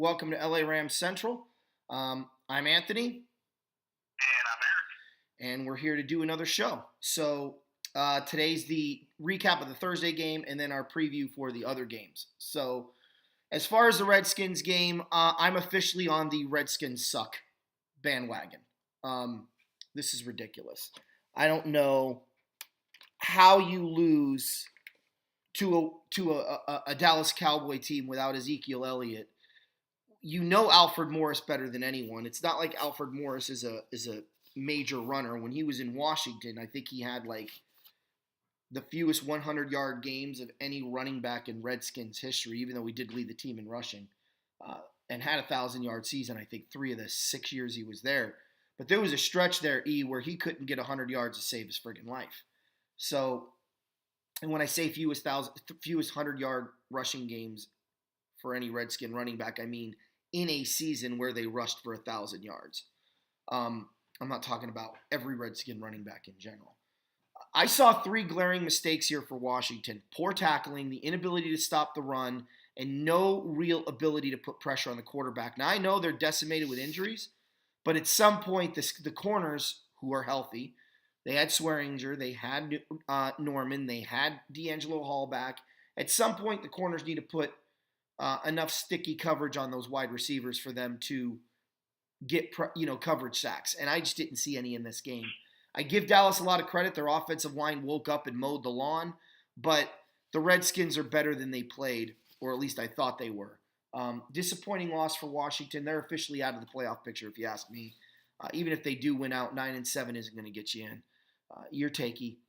Welcome to LA Rams Central. I'm Anthony, And I'm Eric. and we're here to do another show. Today's the recap of the Thursday game and then our preview for the other games. So, as far as the Redskins game, I'm officially on the Redskins suck bandwagon. This is ridiculous. I don't know how you lose to a Dallas Cowboy team without Ezekiel Elliott. You know Alfred Morris better than anyone. It's not like Alfred Morris is a major runner. When he was in Washington, I think he had like the fewest 100-yard games of any running back in Redskins history, even though he did lead the team in rushing, and had a 1,000-yard season, I think, 3 of the 6 years he was there. But there was a stretch there, where he couldn't get 100 yards to save his friggin' life. So, and when I say fewest 100-yard rushing games for any Redskin running back, I mean in a season where they rushed for 1,000 yards. I'm not talking about every Redskin running back in general. I saw 3 glaring mistakes here for Washington. Poor tackling, the inability to stop the run, and no real ability to put pressure on the quarterback. Now, I know they're decimated with injuries, but at some point, the corners who are healthy, they had Swearinger, they had Norman, they had D'Angelo Hall back. At some point, the corners need to put enough sticky coverage on those wide receivers for them to get coverage sacks, and I just didn't see any in this game. I give Dallas a lot of credit. Their offensive line woke up and mowed the lawn, but the Redskins are better than they played, or at least I thought they were. Disappointing loss for Washington. They're officially out of the playoff picture, if you ask me. Even if they do win out, 9-7 isn't going to get you in. Your takey.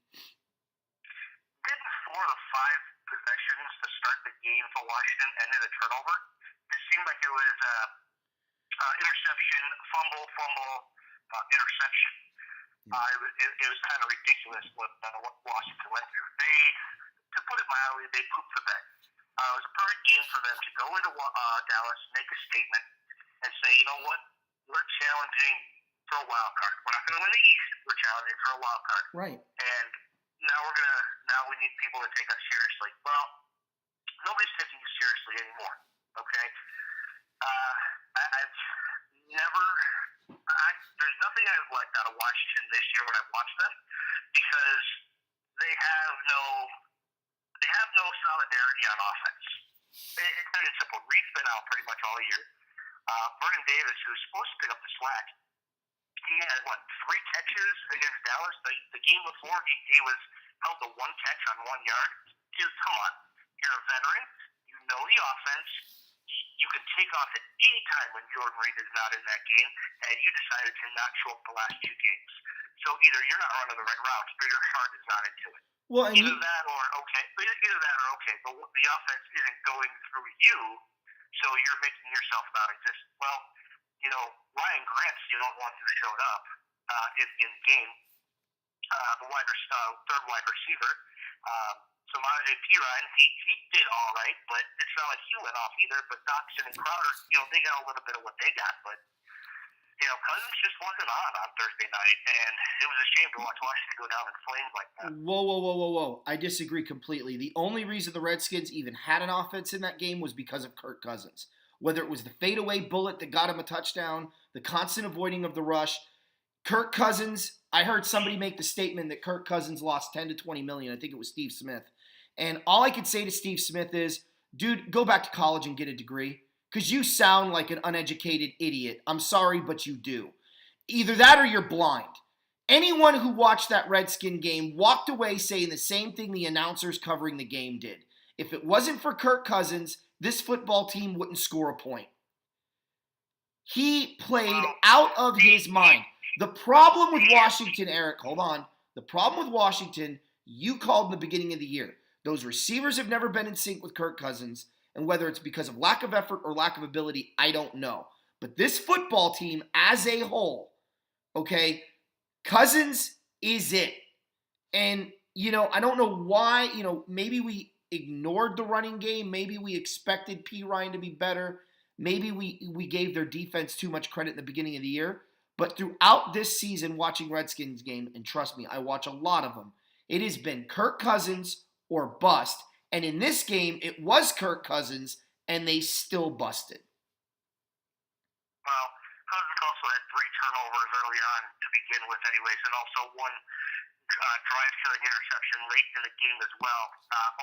Didn't 4 to 5 possessions to start the game for Washington end in a turnover? It seemed like it was interception, fumble, interception. It was kind of ridiculous what Washington went through. To put it mildly, they pooped the bed. It was a perfect game for them to go into Dallas, make a statement, and say, you know what, we're challenging for a wild card. We're not going to win the East. We're challenging for a wild card. Right. And now we need people to take us seriously. Well, nobody's taking you seriously anymore. Okay. I've never. There's nothing I've liked out of Washington this year when I've watched them, because they have no solidarity on offense. It's kind of simple. Reed's been out pretty much all year. Vernon Davis, who's supposed to pick up the slack, he had 3 catches against Dallas. The game before, he was held to 1 catch on 1 yard. Dude, come on. You're a veteran. You know the offense. You can take off at any time when Jordan Reed is not in that game, and you decided to not show up the last 2 games. So either you're not running the right routes, or your heart is not into it. Well, either that or okay. But the offense isn't going through you, so you're making yourself non-existent. Well, Ryan Grant, you don't want to show up in the game. The third wide receiver. Samaje Perine, he did all right, but it's not like he went off either. But Doxson and Crowder, they got a little bit of what they got, but Cousins just wasn't on Thursday night, and it was a shame to watch Washington go down in flames like that. Whoa. I disagree completely. The only reason the Redskins even had an offense in that game was because of Kirk Cousins. Whether it was the fadeaway bullet that got him a touchdown, the constant avoiding of the rush, Kirk Cousins, I heard somebody make the statement that Kirk Cousins lost 10 to 20 million. I think it was Steve Smith. And all I could say to Steve Smith is, dude, go back to college and get a degree, because you sound like an uneducated idiot. I'm sorry, but you do. Either that or you're blind. Anyone who watched that Redskin game walked away saying the same thing the announcers covering the game did. If it wasn't for Kirk Cousins, this football team wouldn't score a point. He played out of his mind. The problem with Washington, Eric, hold on. The problem with Washington, you called in the beginning of the year. Those receivers have never been in sync with Kirk Cousins, and whether it's because of lack of effort or lack of ability, I don't know. But this football team as a whole, okay, Cousins is it. And, I don't know why, maybe we ignored the running game. Maybe we expected P. Ryan to be better. Maybe we gave their defense too much credit in the beginning of the year. But throughout this season, watching Redskins game, and trust me, I watch a lot of them, it has been Kirk Cousins or bust. And in this game, it was Kirk Cousins, and they still busted. begin with, anyways, and also one drive-killing interception late in the game as well,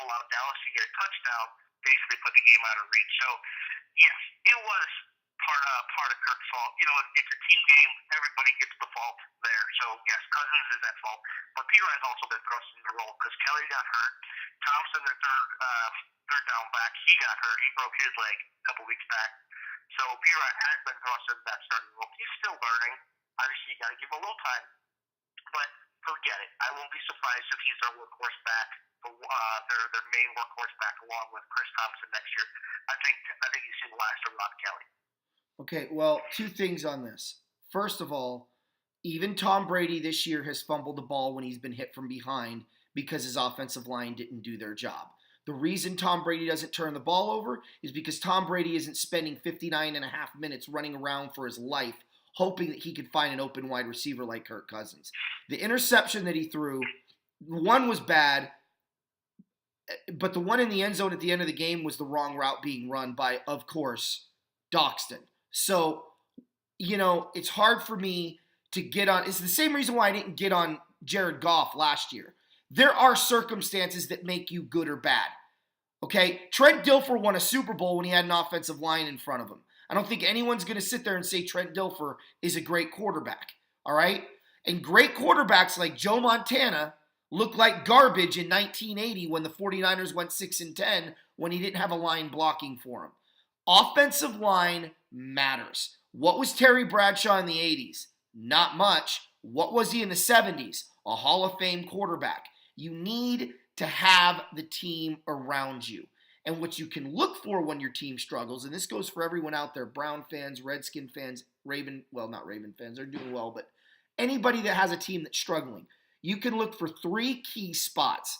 allowed Dallas to get a touchdown, basically put the game out of reach. So, yes, it was part of Kirk's fault. It's a team game. Everybody gets the fault there. So, yes, Cousins is at fault. But Piron's also been thrust in the role because Kelly got hurt. Thompson, their third down back, he got hurt. He broke his leg a couple weeks back. So Piron has been thrust in that starting role. He's still learning. Obviously, you got to give him a little time. But forget it. I won't be surprised if he's their workhorse back, their main workhorse back, along with Chris Thompson next year. I think you see the last of Rob Kelly. Okay, well, two things on this. First of all, even Tom Brady this year has fumbled the ball when he's been hit from behind because his offensive line didn't do their job. The reason Tom Brady doesn't turn the ball over is because Tom Brady isn't spending 59 and a half minutes running around for his life hoping that he could find an open wide receiver like Kirk Cousins. The interception that he threw, one was bad, but the one in the end zone at the end of the game was the wrong route being run by, of course, Doxton. So, it's hard for me to get on. It's the same reason why I didn't get on Jared Goff last year. There are circumstances that make you good or bad. Okay? Trent Dilfer won a Super Bowl when he had an offensive line in front of him. I don't think anyone's going to sit there and say Trent Dilfer is a great quarterback. All right? And great quarterbacks like Joe Montana looked like garbage in 1980 when the 49ers went 6-10 when he didn't have a line blocking for him. Offensive line matters. What was Terry Bradshaw in the 80s? Not much. What was he in the 70s? A Hall of Fame quarterback. You need to have the team around you. And what you can look for when your team struggles, and this goes for everyone out there, Brown fans, Redskin fans, not Raven fans, they're doing well, but anybody that has a team that's struggling, you can look for three key spots.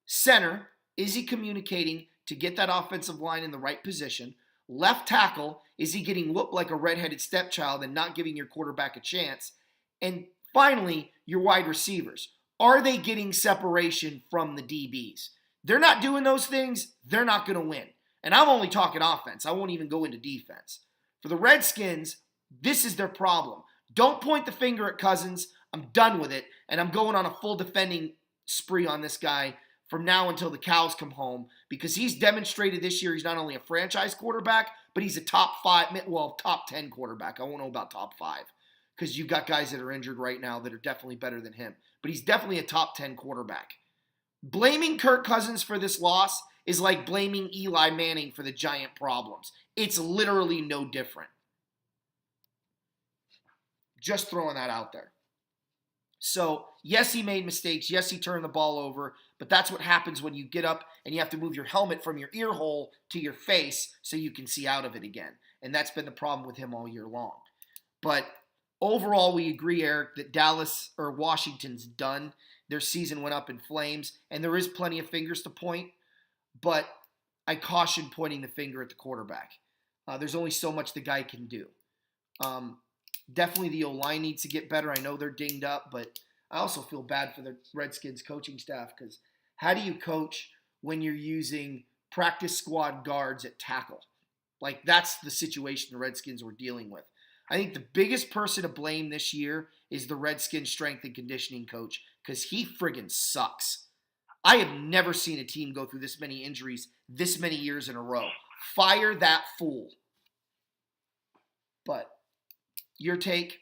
Center, is he communicating to get that offensive line in the right position? Left tackle, is he getting whooped like a redheaded stepchild and not giving your quarterback a chance? And finally, your wide receivers. Are they getting separation from the DBs? They're not doing those things, they're not going to win. And I'm only talking offense. I won't even go into defense. For the Redskins, this is their problem. Don't point the finger at Cousins. I'm done with it. And I'm going on a full defending spree on this guy from now until the cows come home because he's demonstrated this year he's not only a franchise quarterback, but he's a top 10 quarterback. I won't know about top 5 because you've got guys that are injured right now that are definitely better than him. But he's definitely a top 10 quarterback. Blaming Kirk Cousins for this loss is like blaming Eli Manning for the Giant problems. It's literally no different. Just throwing that out there. So, yes, he made mistakes. Yes, he turned the ball over. But that's what happens when you get up and you have to move your helmet from your ear hole to your face so you can see out of it again. And that's been the problem with him all year long. But overall, we agree, Eric, that Washington's done. Their season went up in flames. And there is plenty of fingers to point. But I caution pointing the finger at the quarterback. There's only so much the guy can do. Definitely the O-line needs to get better. I know they're dinged up, but I also feel bad for the Redskins coaching staff because how do you coach when you're using practice squad guards at tackle? Like, that's the situation the Redskins were dealing with. I think the biggest person to blame this year is the Redskins strength and conditioning coach because he friggin' sucks. I have never seen a team go through this many injuries this many years in a row. Fire that fool. But your take?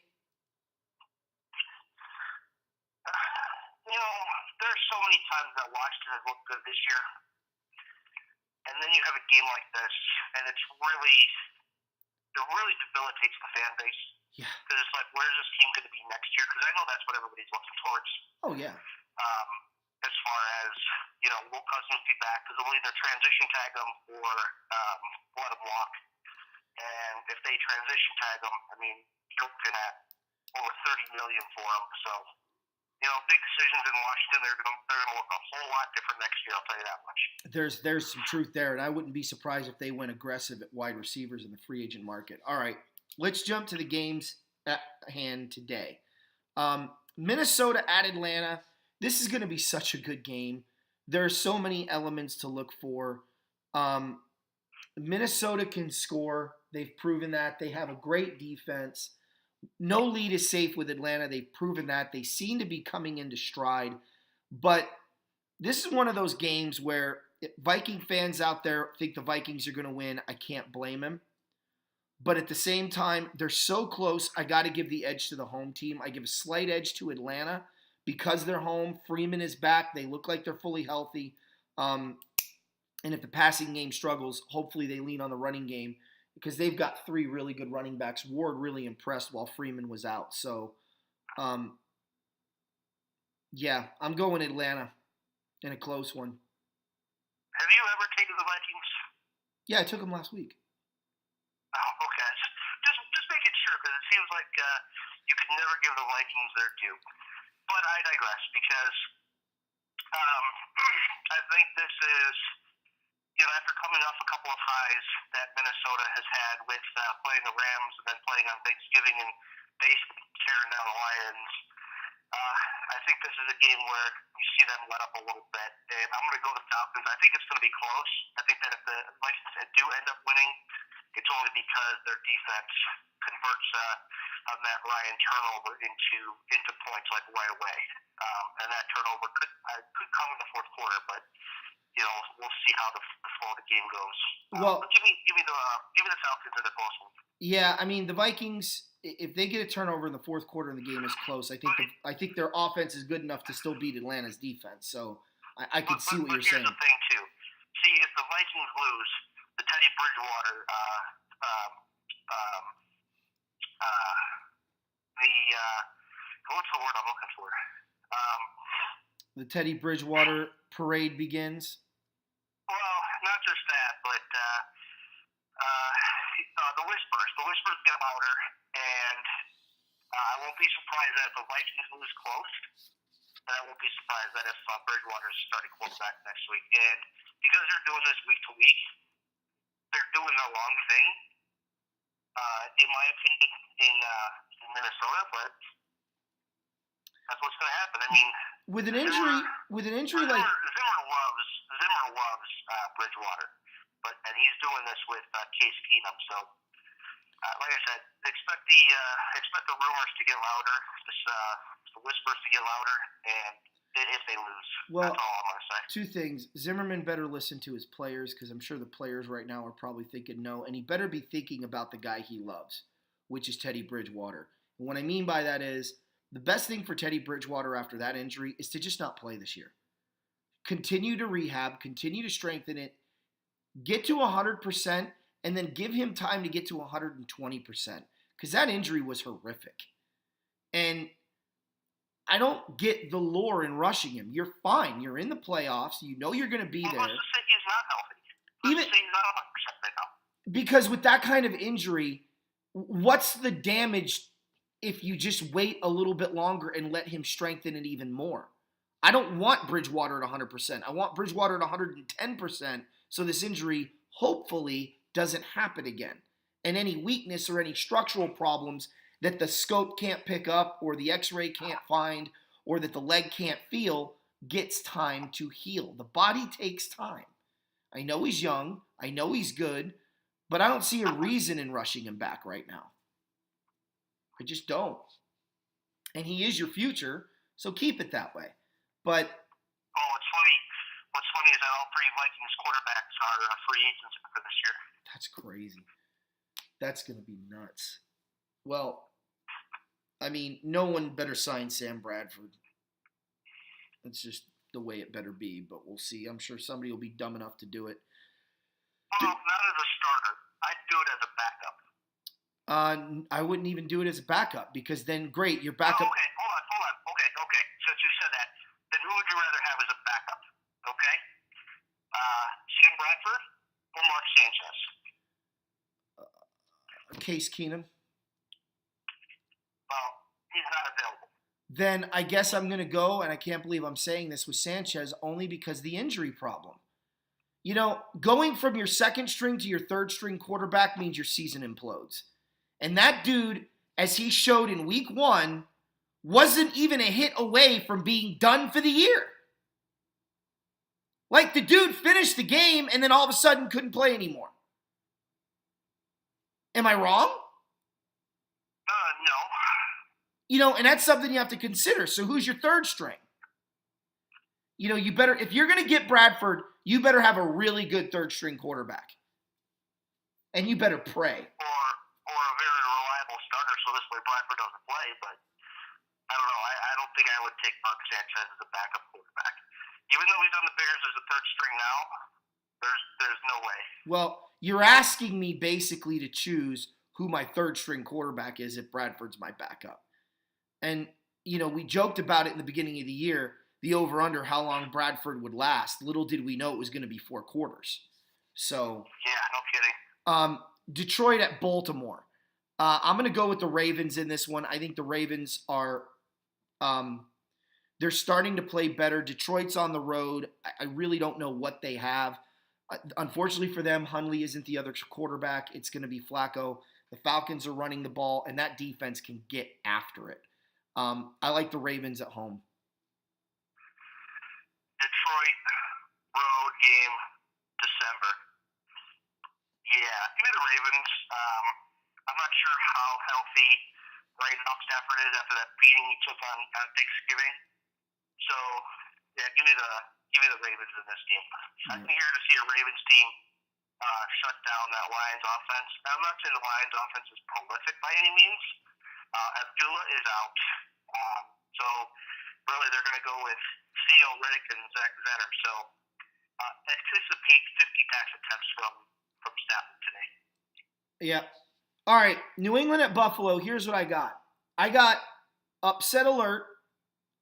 There's so many times that Washington has looked good this year, and then you have a game like this, and it really debilitates the fan base. Yeah. Because it's like, where's this team going to be next year? Because I know that's what everybody's looking towards. Oh, yeah. As far as, will Cousins be back? Because they'll either transition tag him or let him walk. And if they transition tag him, you're looking at over $30 million for him. So, big decisions in Washington. They're gonna look a whole lot different next year. I'll tell you that much. There's some truth there, and I wouldn't be surprised if they went aggressive at wide receivers in the free agent market. All right, let's jump to the games at hand today. Minnesota at Atlanta. This is going to be such a good game. There are so many elements to look for. Minnesota can score. They've proven that. They have a great defense. No lead is safe with Atlanta. They've proven that. They seem to be coming into stride. But this is one of those games where Viking fans out there think the Vikings are going to win. I can't blame him. But at the same time, they're so close. I got to give the edge to the home team. I give a slight edge to Atlanta because they're home. Freeman is back. They look like they're fully healthy. And if the passing game struggles, hopefully they lean on the running game because they've got 3 really good running backs. Ward really impressed while Freeman was out. So, yeah, I'm going Atlanta in a close one. Have you ever taken the Vikings? Yeah, I took them last week. Oh, okay. Just making sure, because it seems like you can never give the Vikings their due. But I digress, because I think this is, after coming off a couple of highs that Minnesota has had with playing the Rams and then playing on Thanksgiving and basically tearing down the Lions, I think this is a game where you see them let up a little bit. And I'm going to go with the Falcons. I think it's going to be close. I think that if the Vikings do end up winning, it's only because their defense converts a Matt Ryan turnover into points like right away. And that turnover could come in the fourth quarter, but we'll see how the flow of the game goes. Well, give me the Falcons in the close one. Yeah, I mean the Vikings. If they get a turnover in the fourth quarter and the game is close, I think their offense is good enough to still beat Atlanta's defense. So I could see what you're saying. But here's the thing too. See, if the Vikings lose, the Teddy Bridgewater, what's the word I'm looking for? The Teddy Bridgewater parade begins. Well, not just that, but the whispers. The whispers get louder, and I won't be surprised that if the Vikings lose close. And I won't be surprised that if Bridgewater is starting quarterback next week. And because they're doing this week to week, they're doing the wrong thing, in my opinion, in Minnesota. But that's what's going to happen. I mean, with an injury like Zimmer loves Bridgewater, and he's doing this with Case Keenum. So, like I said, expect the rumors to get louder, the whispers to get louder, and if they lose, well, that's all I'm going to say. 2 things. Zimmerman better listen to his players because I'm sure the players right now are probably thinking no, and he better be thinking about the guy he loves, which is Teddy Bridgewater. And what I mean by that is the best thing for Teddy Bridgewater after that injury is to just not play this year. Continue to rehab, continue to strengthen it, get to 100%, and then give him time to get to 120%. Because that injury was horrific. And I don't get the lure in rushing him. You're fine. You're in the playoffs. You know you're going to be there. Let's just say he's not healthy. Let's say he's not 100% right now. Because with that kind of injury, what's the damage if you just wait a little bit longer and let him strengthen it even more? I don't want Bridgewater at 100%. I want Bridgewater at 110% so this injury hopefully doesn't happen again. And any weakness or any structural problems that the scope can't pick up or the x-ray can't find or that the leg can't feel gets time to heal. The body takes time. I know he's young. I know he's good. But I don't see a reason in rushing him back right now. I just don't. And he is your future, so keep it that way. But what's funny is that all 3 Vikings quarterbacks are free agents for this year. That's crazy. That's going to be nuts. Well, I mean, no one better sign Sam Bradford. That's just the way it better be, but we'll see. I'm sure somebody will be dumb enough to do it. Well, not as a starter. I'd do it as a backup. I wouldn't even do it as a backup because then, great, your backup. Oh, okay, hold on. Okay. Since you said that, then who would you rather have as a backup? Okay? Sam Bradford or Mark Sanchez? Case Keenum. Well, he's not available. Then I guess I'm going to go, and I can't believe I'm saying this with Sanchez, only because the injury problem. You know, going from your second string to your third string quarterback means your season implodes. And that dude, as he showed in week 1, wasn't even a hit away from being done for the year. Like, the dude finished the game and then all of a sudden couldn't play anymore. Am I wrong? No. And that's something you have to consider. So who's your third string? You better, if you're going to get Bradford, you better have a really good third string quarterback. And you better pray. Or a very reliable starter, so this way Bradford doesn't play, but I don't know. I don't think I would take Mark Sanchez as a backup quarterback. Even though he's on the Bears as a third string now, there's no way. Well, you're asking me basically to choose who my third string quarterback is if Bradford's my backup. And, we joked about it in the beginning of the year, the over-under, how long Bradford would last. Little did we know it was going to be 4 quarters. So. Yeah, no kidding. Detroit at Baltimore. I'm going to go with the Ravens in this one. I think the Ravens are they're starting to play better. Detroit's on the road. I really don't know what they have. Unfortunately for them, Hundley isn't the other quarterback. It's going to be Flacco. The Falcons are running the ball, and that defense can get after it. I like the Ravens at home. Detroit road game, December. Yeah, give me the Ravens. I'm not sure how healthy right now Stafford is after that beating he took on Thanksgiving. So, yeah, give me the Ravens in this game. I'm here to see a Ravens team shut down that Lions offense. I'm not saying the Lions offense is prolific by any means. Abdullah is out. So, really, they're going to go with Theo Riddick and Zach Zenner. So, anticipate 50 pass attempts from Stafford today. Yeah. All right. New England at Buffalo. Here's what I got. I got upset alert.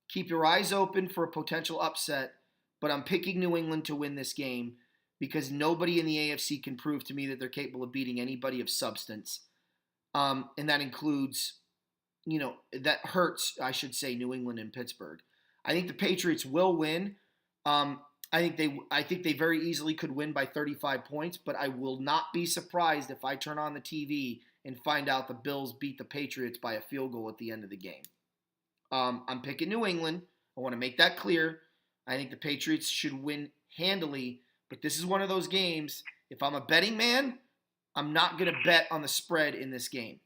Keep your eyes open for a potential upset. But I'm picking New England to win this game because nobody in the AFC can prove to me that they're capable of beating anybody of substance. And that includes, that hurts, I should say, New England and Pittsburgh. I think the Patriots will win. I think they very easily could win by 35 points, but I will not be surprised if I turn on the TV and find out the Bills beat the Patriots by a field goal at the end of the game. I'm picking New England. I want to make that clear. I think the Patriots should win handily, but this is one of those games. If I'm a betting man, I'm not going to bet on the spread in this game.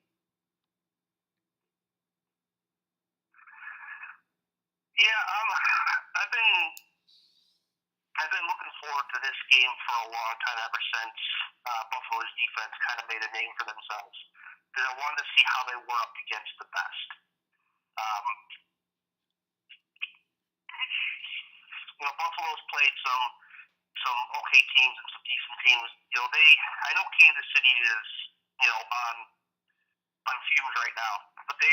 Yeah, I've been looking forward to this game for a long time, ever since Buffalo's defense kind of made a name for themselves. Because I wanted to see how they were up against the best. Buffalo's played some okay teams and some decent teams. I know Kansas City is on fumes right now, but they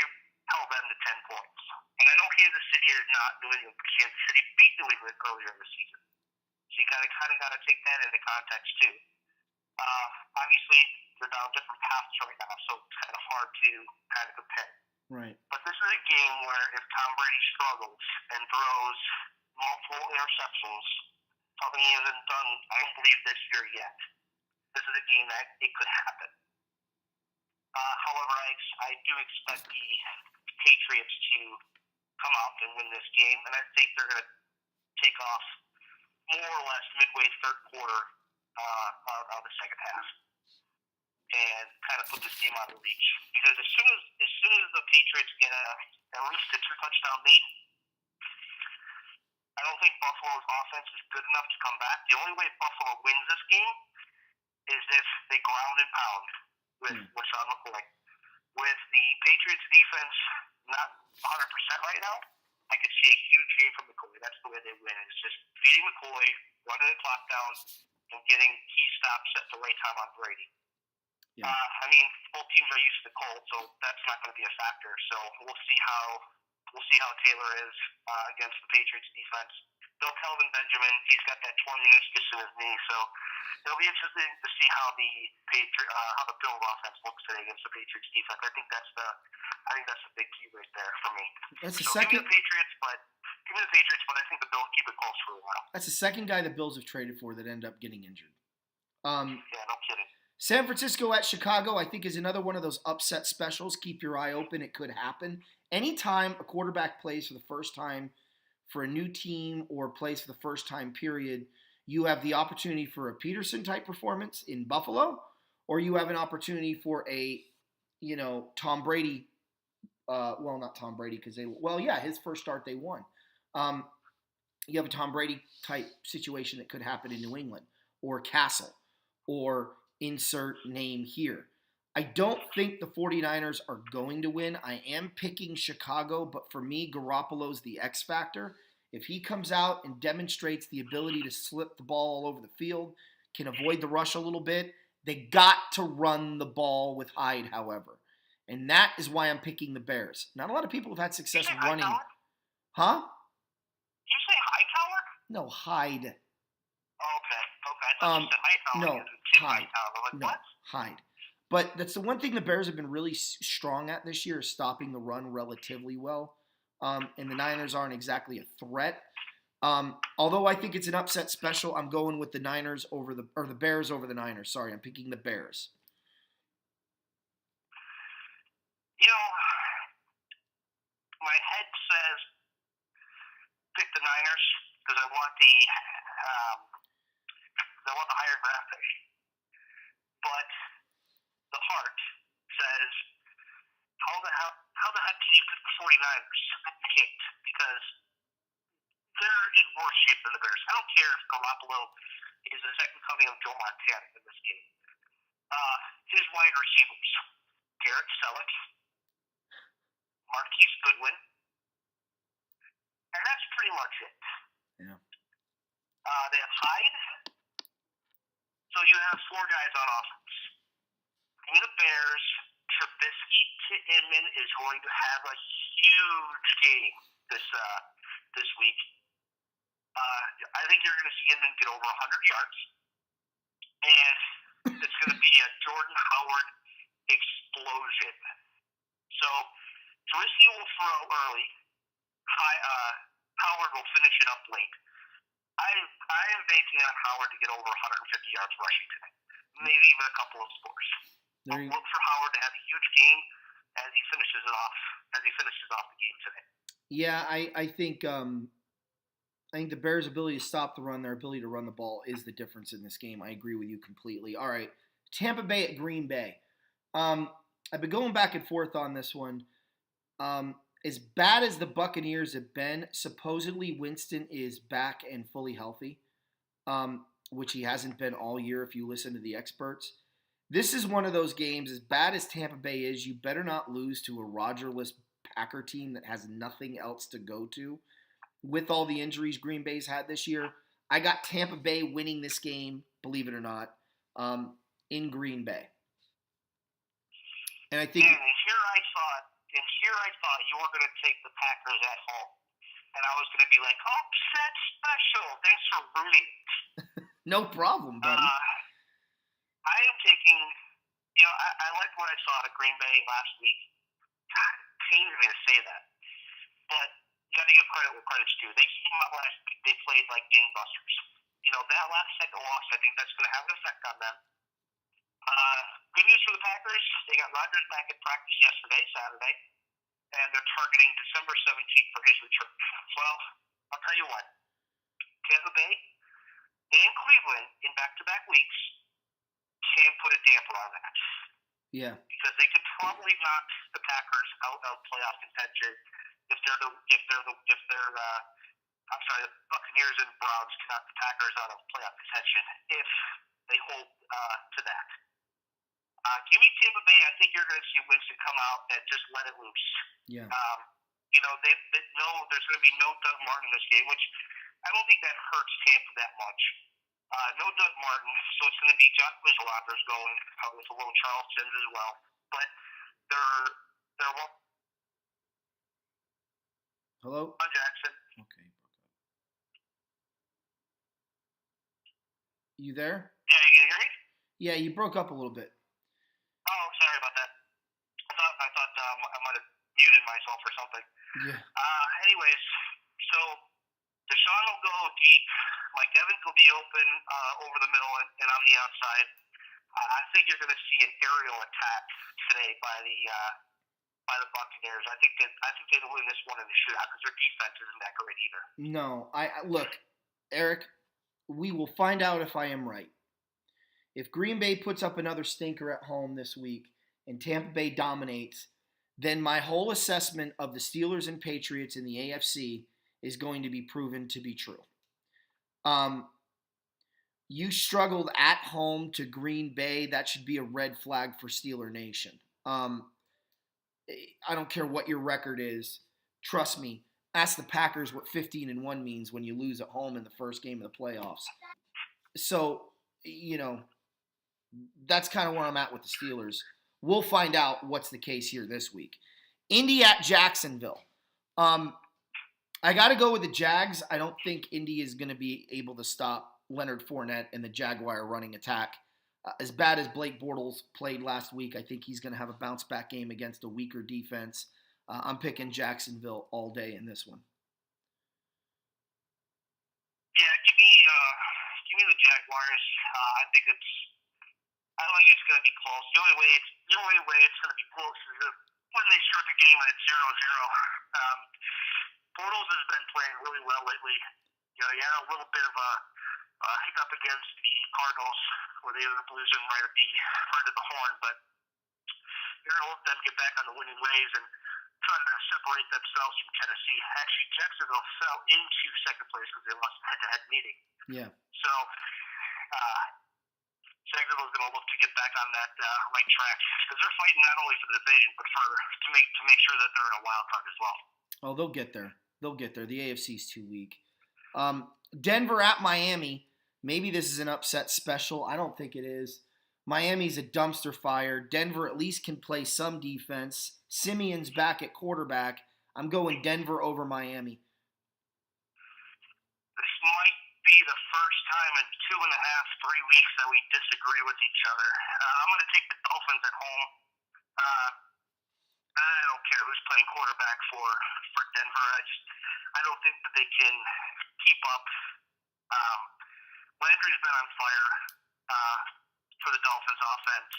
held them to 10 points. And I know Kansas City is not New England, but Kansas City beat New England earlier in the season. So you kind of got to take that into context too. Obviously, they're down different paths right now, so it's kind of hard to kind of compare. Right. But this is a game where if Tom Brady struggles and throws multiple interceptions, something he hasn't done, I don't believe, this year yet. This is a game that it could happen. However, I do expect the Patriots to come out and win this game, and I think they're going to take off more or less midway third quarter of the second half and kind of put this game out of reach. Because as soon as the Patriots get at least a 2-touchdown lead, I don't think Buffalo's offense is good enough to come back. The only way Buffalo wins this game is if they ground and pound with Sean McCoy. With the Patriots defense not 100% right now, I could see a huge game from McCoy. That's the way they win. It's just feeding McCoy, running the clock down, and getting key stops at the right time on Brady. Yeah. Both teams are used to the cold, so that's not going to be a factor. So we'll see how Taylor is against the Patriots defense. Bill Kelvin Benjamin, he's got that torn meniscus in his knee, so it'll be interesting to see how the Bills offense looks today against the Patriots defense. I think that's the big key right there for me. That's the so second. Give me the Patriots, but I think the Bills keep it close for a while. That's the second guy the Bills have traded for that ended up getting injured. Yeah, no kidding. San Francisco at Chicago, I think, is another one of those upset specials. Keep your eye open. It could happen. Anytime a quarterback plays for the first time for a new team or plays for the first time, period, you have the opportunity for a Peterson-type performance in Buffalo, or you have an opportunity for a, Tom Brady well, not Tom Brady because his first start they won. You have a Tom Brady type situation that could happen in New England or Castle or insert name here. I don't think the 49ers are going to win. I am picking Chicago, but for me, Garoppolo's the X factor. If he comes out and demonstrates the ability to slip the ball all over the field, can avoid the rush a little bit, they got to run the ball with Hyde, however. And that is why I'm picking the Bears. Not a lot of people have had success running. Huh? Did you say Hightower? No, Hyde. Okay. I thought you said Hightower. No, Hyde. Like, no, what? Hyde. But that's the one thing the Bears have been really strong at this year is stopping the run relatively well. And the Niners aren't exactly a threat. Although I think it's an upset special, I'm going with the the Bears over the Niners. Sorry, I'm picking the Bears. My head says pick the Niners because I want the higher draft pick. But the heart says, how the heck can you pick the 49ers? You can't, because they're in worse shape than the Bears. I don't care if Garoppolo is the second coming of Joe Montana in this game. His wide receivers, Garrett Selleck, Marquise Goodwin, and that's pretty much it. Yeah. They have Hyde, so you have four guys on offense. In the Bears, Trubisky to Inman is going to have a huge game this week. I think you're going to see Inman get over 100 yards, and it's going to be a Jordan Howard explosion. So Trubisky will throw early. Howard will finish it up late. I am banking on Howard to get over 150 yards rushing today, maybe even a couple of scores. Look for Howard to have a huge game as he finishes off the game today. Yeah, I think the Bears' ability to stop the run, their ability to run the ball, is the difference in this game. I agree with you completely. All right, Tampa Bay at Green Bay. I've been going back and forth on this one. As bad as the Buccaneers have been, supposedly Winston is back and fully healthy, which he hasn't been all year if you listen to the experts. This is one of those games, as bad as Tampa Bay is, you better not lose to a Rodgers-less Packer team that has nothing else to go to. With all the injuries Green Bay's had this year, I got Tampa Bay winning this game, believe it or not, in Green Bay. And I think... And here I thought you were going to take the Packers at home. And I was going to be like, upset special. Thanks for rooting. No problem, buddy. I am taking, I liked what I saw at Green Bay last week. God, it pains me to say that. But you got to give credit where credit's due. They came out last week. They played like gangbusters. That last second loss, I think that's going to have an effect on them. Good news for the Packers. They got Rodgers back at practice Saturday, and they're targeting December 17th for his return. Well, I'll tell you what. Tampa Bay and Cleveland in back-to-back weeks can put a damper on that. Yeah. Because they could probably knock the Packers out of playoff contention the Buccaneers and Browns can knock the Packers out of playoff contention if they hold to that. Give me Tampa Bay. I think you're going to see Winston come out and just let it loose. Yeah. There's going to be no Doug Martin in this game, which I don't think that hurts Tampa that much. No Doug Martin, so it's going to be Josh Rodgers going with a little Charles Sims as well. But they're well. Hello? Jackson. Okay. You there? Yeah, you can hear me? Yeah, you broke up a little bit. Oh, sorry about that. I thought I might have muted myself or something. Yeah. Anyways, so Deshaun will go deep. Mike Evans will be open over the middle and on the outside. I think you're going to see an aerial attack today by the Buccaneers. I think they'll win this one in the shootout because their defense isn't that great either. No, look, Eric. We will find out if I am right. If Green Bay puts up another stinker at home this week and Tampa Bay dominates, then my whole assessment of the Steelers and Patriots in the AFC is going to be proven to be true. You struggled at home to Green Bay. That should be a red flag for Steeler Nation. I don't care what your record is. Trust me. Ask the Packers what 15-1 means when you lose at home in the first game of the playoffs. So, that's kind of where I'm at with the Steelers. We'll find out what's the case here this week. Indy at Jacksonville. I got to go with the Jags. I don't think Indy is going to be able to stop Leonard Fournette and the Jaguar running attack. As bad as Blake Bortles played last week, I think he's going to have a bounce-back game against a weaker defense. I'm picking Jacksonville all day in this one. Yeah, give me the Jaguars. I don't think it's going to be close. The only way it's going to be close is when they start the game at 0-0. Bortles has been playing really well lately. He had a little bit of a hiccup against the Cardinals where they ended up losing right at the horn, but you're going to let them get back on the winning ways and try to separate themselves from Tennessee. Actually, Jacksonville fell into second place because they lost a head-to-head meeting. Yeah. So, Jacksonville's going to look to get back on that right track because they're fighting not only for the division but to make sure that they're in a wild card as well. Oh, they'll get there. The AFC's too weak. Denver at Miami. Maybe this is an upset special. I don't think it is. Miami's a dumpster fire. Denver at least can play some defense. Simeon's back at quarterback. I'm going Denver over Miami. This might be the first time in 2.5, 3 weeks that we disagree with each other. I'm going to take the Dolphins at home. I don't care who's playing quarterback for Denver. I don't think that they can keep up. Landry's been on fire for the Dolphins offense.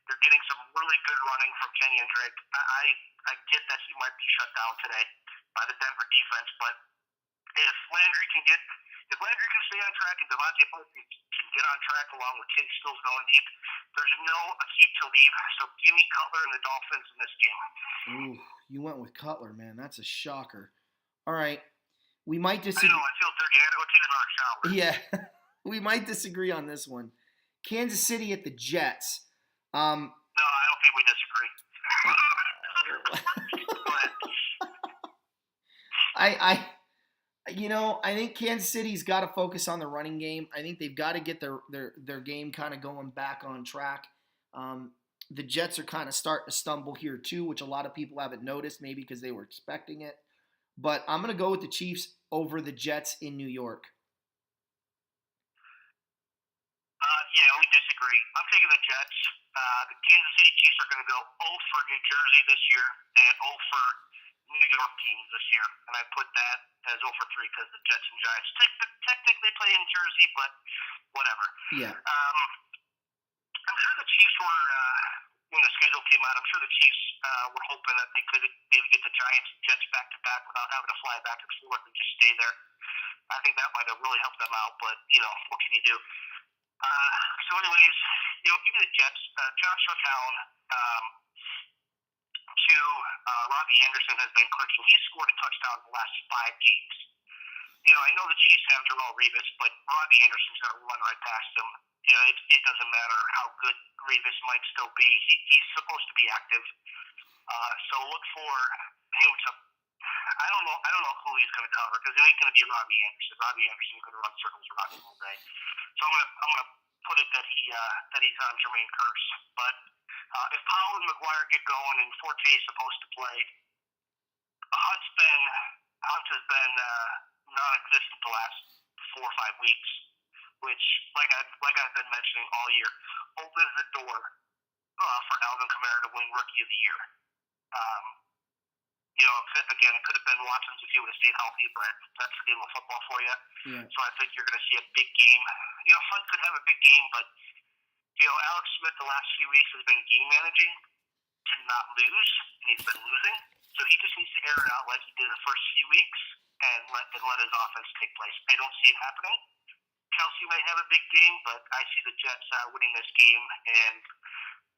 They're getting some really good running from Kenyon Drake. I get that he might be shut down today by the Denver defense, but if Landry can stay on track and Devontae Parker can get on track along with King Stills going deep, there's no Aqib Talib. So give me Cutler and the Dolphins in this game. Ooh, you went with Cutler, man. That's a shocker. All right. We might disagree. I know, I feel dirty. I got to go take another shower. Yeah. We might disagree on this one. Kansas City at the Jets. No, I don't think we disagree. Go ahead. I think Kansas City's got to focus on the running game. I think they've got to get their game kind of going back on track. The Jets are kind of starting to stumble here too, which a lot of people haven't noticed, maybe because they were expecting it. But I'm going to go with the Chiefs over the Jets in New York. Yeah, we disagree. I'm taking the Jets. The Kansas City Chiefs are going to go 0 for New Jersey this year and 0 for New York teams this year. And I put that as 0 for 3 because the Jets and Giants technically play in Jersey, but whatever. Yeah. I'm sure the Chiefs were, when the schedule came out, I'm sure the Chiefs were hoping that they could maybe get the Giants and Jets back-to-back without having to fly back and forth and just stay there. I think that might have really helped them out, but, what can you do? So anyways, give me the Jets. Josh Allen to Robbie Anderson has been clicking. He's scored a touchdown in the last 5 games. I know the Chiefs have Darrell Revis, but Robbie Anderson's going to run right past him. It doesn't matter how good Revis might still be. He's supposed to be active. So look for him to. I don't know who he's going to cover because it ain't going to be Robbie Anderson. Robbie Anderson's going to run circles around him all day. So I'm gonna put it that he's on Jermaine Kearse. But if Powell and McGuire get going and Forte is supposed to play, Hunt has been non-existent the last 4 or 5 weeks, which like I've been mentioning all year, opens the door for Alvin Kamara to win Rookie of the Year. Again, it could have been Watson's if he would have stayed healthy, but that's the game of football for you. Yeah. So I think you're going to see a big game. Hunt could have a big game, but, Alex Smith the last few weeks has been game managing to not lose, and he's been losing. So he just needs to air it out like he did the first few weeks and let his offense take place. I don't see it happening. Kelsey may have a big game, but I see the Jets winning this game, and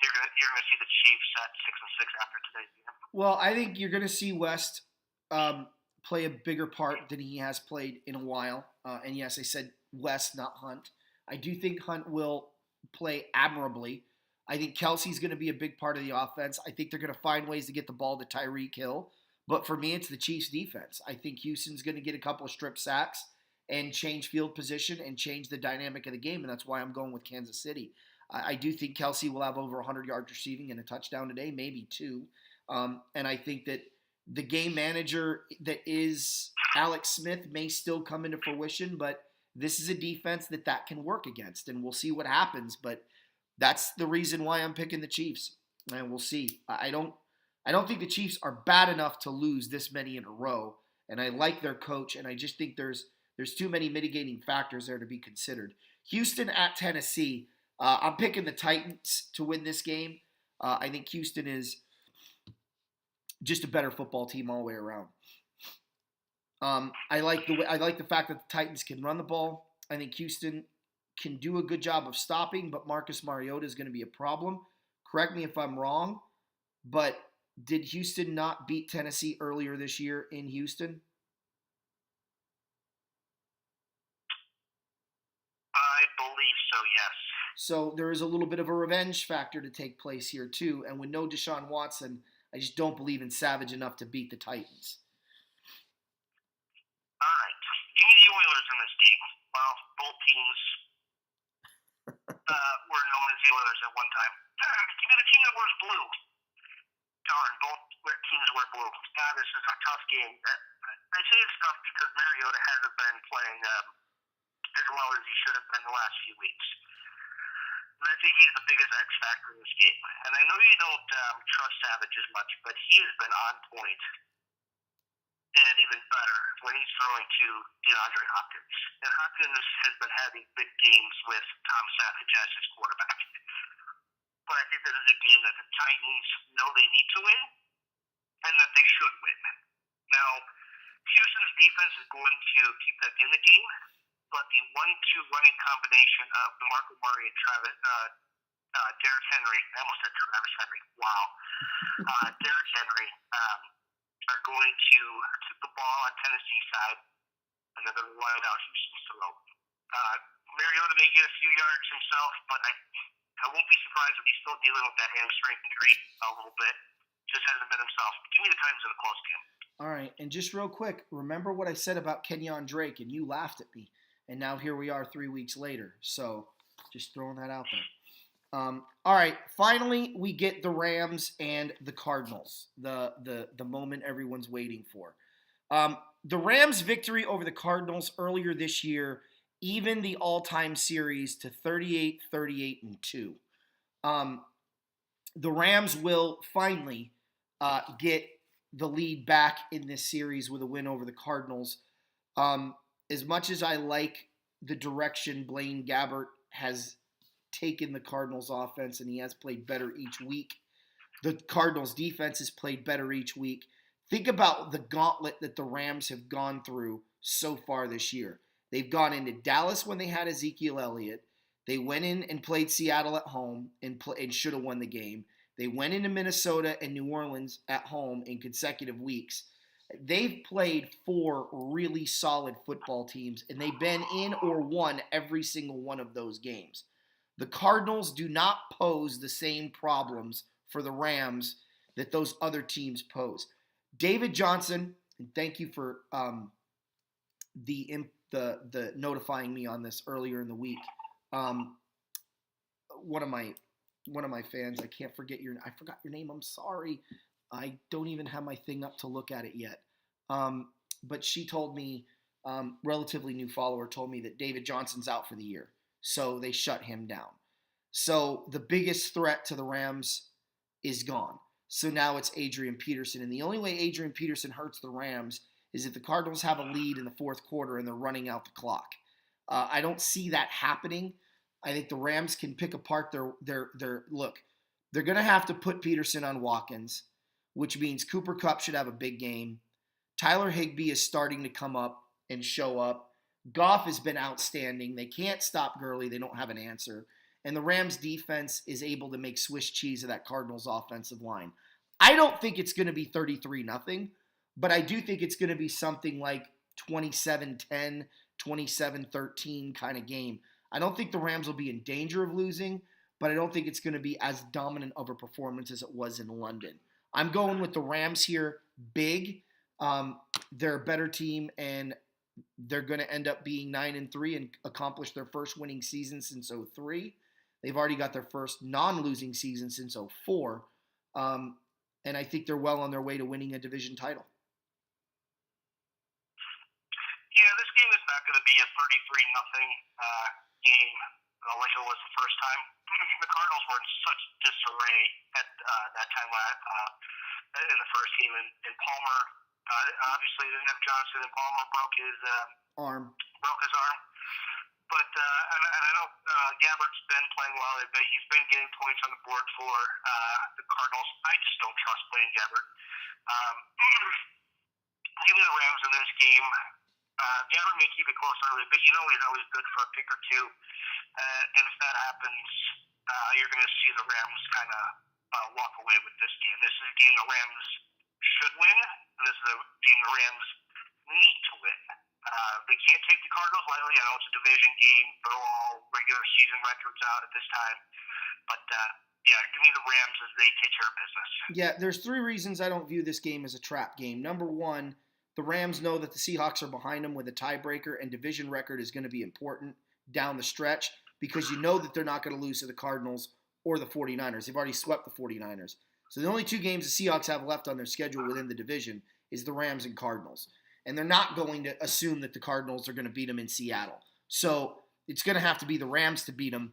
you're gonna see the Chiefs at 6-6 after today's game. Well, I think you're going to see West play a bigger part than he has played in a while. And yes, I said West, not Hunt. I do think Hunt will play admirably. I think Kelsey's going to be a big part of the offense. I think they're going to find ways to get the ball to Tyreek Hill. But for me, it's the Chiefs' defense. I think Houston's going to get a couple of strip sacks and change field position and change the dynamic of the game, and that's why I'm going with Kansas City. I do think Kelsey will have over 100 yards receiving and a touchdown today, maybe two. And I think that the game manager that is Alex Smith may still come into fruition, but this is a defense that can work against, and we'll see what happens. But that's the reason why I'm picking the Chiefs, and we'll see. I don't think the Chiefs are bad enough to lose this many in a row, and I like their coach, and I just think there's too many mitigating factors there to be considered. Houston at Tennessee. I'm picking the Titans to win this game. I think Houston is just a better football team all the way around. I like the fact that the Titans can run the ball. I think Houston can do a good job of stopping, but Marcus Mariota is going to be a problem. Correct me if I'm wrong, but did Houston not beat Tennessee earlier this year in Houston? I believe so, yes. So there is a little bit of a revenge factor to take place here too. And with no Deshaun Watson, I just don't believe in Savage enough to beat the Titans. All right. Give me the Oilers in this game. Well, both teams were known as the Oilers at one time. Give me the team that wears blue. Darn, both teams wear blue. This is a tough game. I say it's tough because Mariota hasn't been playing as well as he should have been the last few weeks. And I think he's the biggest X factor in this game. And I know you don't trust Savage as much, but he has been on point and even better when he's throwing to DeAndre Hopkins. And Hopkins has been having big games with Tom Savage as his quarterback. But I think this is a game that the Titans know they need to win and that they should win. Now, Houston's defense is going to keep them in the game, but the 1-2 running combination of DeMarco Murray and Derrick Henry, I almost said Travis Henry, wow, Derrick Henry, are going to keep the ball on Tennessee's side, and they're going to run it out Houston's throat. Mariota may get a few yards himself, but I won't be surprised if he's still dealing with that hamstring injury a little bit. Just hasn't been himself. Give me the Titans in a close game. All right, and just real quick, remember what I said about Kenyon Drake, and you laughed at me. And now here we are 3 weeks later. So just throwing that out there. All right, finally we get the Rams and the Cardinals, the moment everyone's waiting for. The Rams' victory over the Cardinals earlier this year evened the all-time series to 38-38-2. The Rams will finally get the lead back in this series with a win over the Cardinals. As much as I like the direction Blaine Gabbert has taken the Cardinals offense, and he has played better each week, the Cardinals defense has played better each week. Think about the gauntlet that the Rams have gone through so far this year. They've gone into Dallas when they had Ezekiel Elliott. They went in and played Seattle at home and should have won the game. They went into Minnesota and New Orleans at home in consecutive weeks. They've played 4 really solid football teams, and they've been in or won every single one of those games. The Cardinals do not pose the same problems for the Rams that those other teams pose. David Johnson, and thank you for the notifying me on this earlier in the week. One of my fans, I forgot your name. I'm sorry. I don't even have my thing up to look at it yet. But she told me, relatively new follower, told me that David Johnson's out for the year. So they shut him down. So the biggest threat to the Rams is gone. So now it's Adrian Peterson. And the only way Adrian Peterson hurts the Rams is if the Cardinals have a lead in the fourth quarter and they're running out the clock. I don't see that happening. I think the Rams can pick apart their look. They're going to have to put Peterson on Watkins, which means Cooper Kupp should have a big game. Tyler Higbee is starting to come up and show up. Goff has been outstanding. They can't stop Gurley. They don't have an answer. And the Rams defense is able to make Swiss cheese of that Cardinals offensive line. I don't think it's going to be 33-0, but I do think it's going to be something like 27-10, 27-13 kind of game. I don't think the Rams will be in danger of losing, but I don't think it's going to be as dominant of a performance as it was in London. I'm going with the Rams here big. They're a better team, and they're going to end up being 9-3 and accomplish their first winning season since '03. They've already got their first non-losing season since '04. And I think they're well on their way to winning a division title. Yeah, this game is not going to be a 33-0 game like it was the first time. The Cardinals were in such disarray at that time in the first game, and Palmer obviously didn't have Johnson, and Palmer broke his arm. But and I know Gabbert's been playing well, but he's been getting points on the board for the Cardinals. I just don't trust playing Gabbert. Give me the Rams in this game. Gabbert may keep it close early, but you know he's always good for a pick or two. And if that happens, you're going to see the Rams kind of walk away with this game. This is a game the Rams should win, and this is a game the Rams need to win. They can't take the Cardinals lightly. I know it's a division game. Throw all regular season records out at this time. But, yeah, give me the Rams as they take care of business. Yeah, there's 3 reasons I don't view this game as a trap game. Number 1, the Rams know that the Seahawks are behind them with a tiebreaker, and division record is going to be important down the stretch because you know that they're not going to lose to the Cardinals or the 49ers. They've already swept the 49ers. So the only 2 games the Seahawks have left on their schedule within the division is the Rams and Cardinals. And they're not going to assume that the Cardinals are going to beat them in Seattle. So it's going to have to be the Rams to beat them.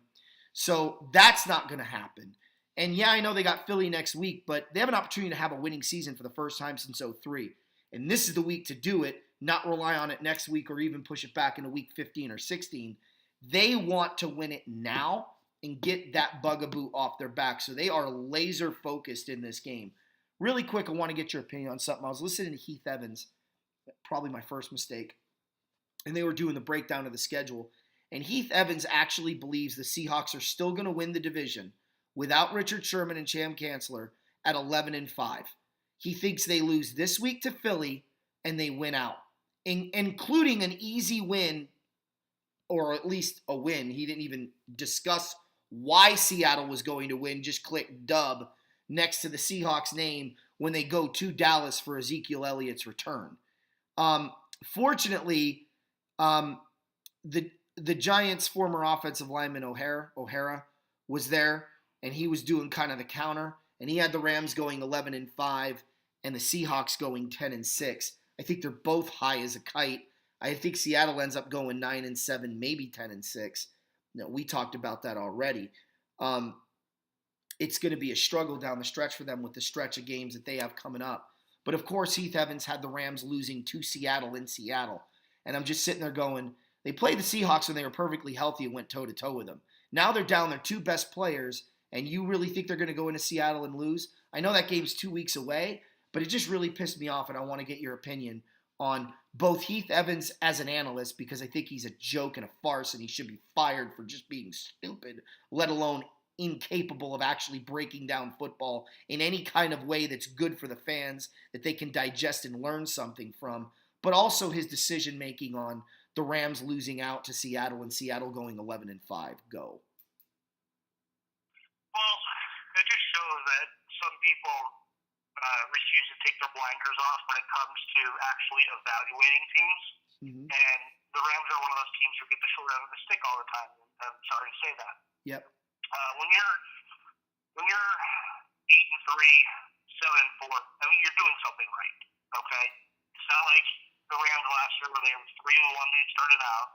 So that's not going to happen. And yeah, I know they got Philly next week, but they have an opportunity to have a winning season for the first time since '03. And this is the week to do it, not rely on it next week or even push it back into week 15 or 16. They want to win it now and get that bugaboo off their back. So they are laser focused in this game. Really quick, I want to get your opinion on something. I was listening to Heath Evans, probably my first mistake, and they were doing the breakdown of the schedule. And Heath Evans actually believes the Seahawks are still going to win the division without Richard Sherman and Cham Chancellor at 11-5. He thinks they lose this week to Philly and they win out, including an easy win, or at least a win. He didn't even discuss why Seattle was going to win. Just click dub next to the Seahawks name when they go to Dallas for Ezekiel Elliott's return. Fortunately, the Giants' former offensive lineman O'Hara was there, and he was doing kind of the counter, and he had the Rams going 11-5 and the Seahawks going 10-6. I think they're both high as a kite. I think Seattle ends up going 9-7, maybe 10-6. No, we talked about that already. It's going to be a struggle down the stretch for them with the stretch of games that they have coming up. But, of course, Heath Evans had the Rams losing to Seattle in Seattle. And I'm just sitting there going, they played the Seahawks when they were perfectly healthy and went toe-to-toe with them. Now they're down their 2 best players, and you really think they're going to go into Seattle and lose? I know that game's 2 weeks away, but it just really pissed me off, and I want to get your opinion on both Heath Evans as an analyst, because I think he's a joke and a farce, and he should be fired for just being stupid, let alone incapable of actually breaking down football in any kind of way that's good for the fans, that they can digest and learn something from, but also his decision-making on the Rams losing out to Seattle and Seattle going 11-5. Go. Well, it just shows that some people refuse to take their blinders off when it comes to actually evaluating teams. Mm-hmm. And the Rams are one of those teams who get the short end of the stick all the time. I'm sorry to say that. Yep. When you're 8-3, 7-4, I mean you're doing something right. Okay, it's not like the Rams last year where they were 3-1. They started out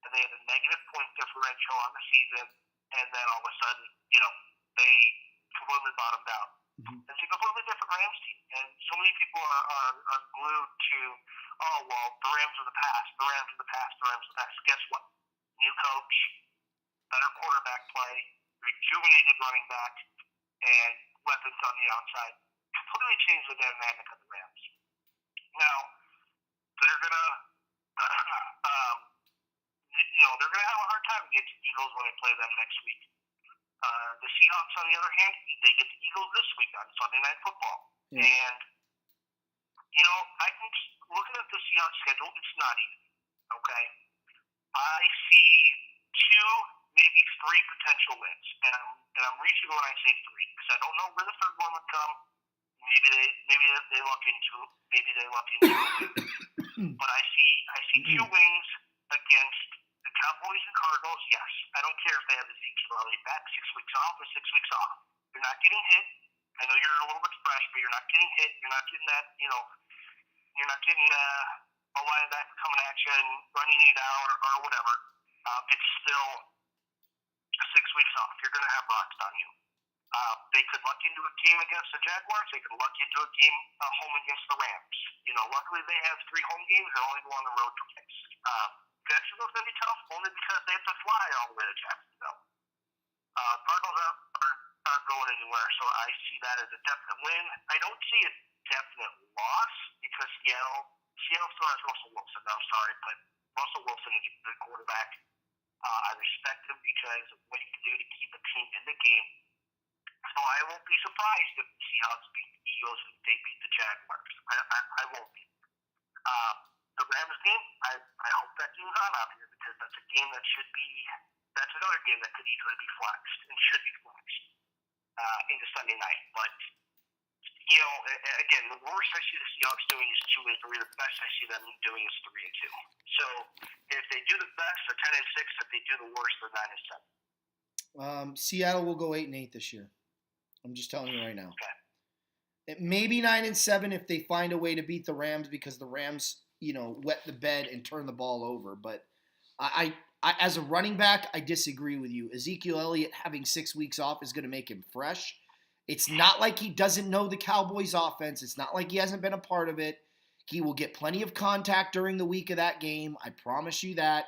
and they had a negative point differential on the season, and then all of a sudden, they completely bottomed out. Mm-hmm. It's a completely different Rams team, and so many people are glued to, oh well, the Rams of the past, the Rams of the past, the Rams of the past. Guess what? New coach, better quarterback play, rejuvenated running back, and weapons on the outside completely changed the dynamic of the Rams. Now, they're gonna, they're gonna have a hard time against the Eagles when they play them next week. The Seahawks, on the other hand, they get the Eagles this week on Sunday Night Football. Yeah. And, I think looking at the Seahawks schedule, it's not easy, okay? I see 2, maybe 3 potential wins, and I'm reaching when I say 3, because I don't know where the third one would come. Maybe they luck into it. Maybe they luck into it. But I see 2 wins against the Cowboys and Cardinals. Yes, I don't care if they have Ezekiel Elliott back 6 weeks off or 6 weeks off. You're not getting hit. I know you're a little bit fresh, but you're not getting hit. You're not getting that. You're not getting a linebacker coming at you and running you down or whatever. It's still 6 weeks off. You're going to have rocks on you. They could luck into a game against the Jaguars. They could luck into a game home against the Rams. Luckily they have 3 home games. They'll only go on the road twice. Jacksonville's going to be tough only because they have to fly all the way to Jacksonville. Cardinals aren't going anywhere, so I see that as a definite win. I don't see a definite loss because Seattle still has Russell Wilson. I'm sorry, but Russell Wilson is a good quarterback. I respect him because of what he can do to keep a team in the game. So I won't be surprised if the Seahawks beat the Eagles and they beat the Jaguars. I won't be. The Rams game, I hope that game's on out here because that's another game that could easily be flexed and should be flexed into Sunday night. But, again, the worst I see the Seahawks doing is 2-3. The best I see them doing is 3-2. So if they do the best, they're 10-6. If they do the worst, they're 9-7. Seattle will go 8-8 this year. I'm just telling you right now. Okay. It may be 9-7 if they find a way to beat the Rams because the Rams, wet the bed and turn the ball over. But I as a running back, I disagree with you. Ezekiel Elliott having 6 weeks off is going to make him fresh. It's not like he doesn't know the Cowboys offense. It's not like he hasn't been a part of it. He will get plenty of contact during the week of that game. I promise you that.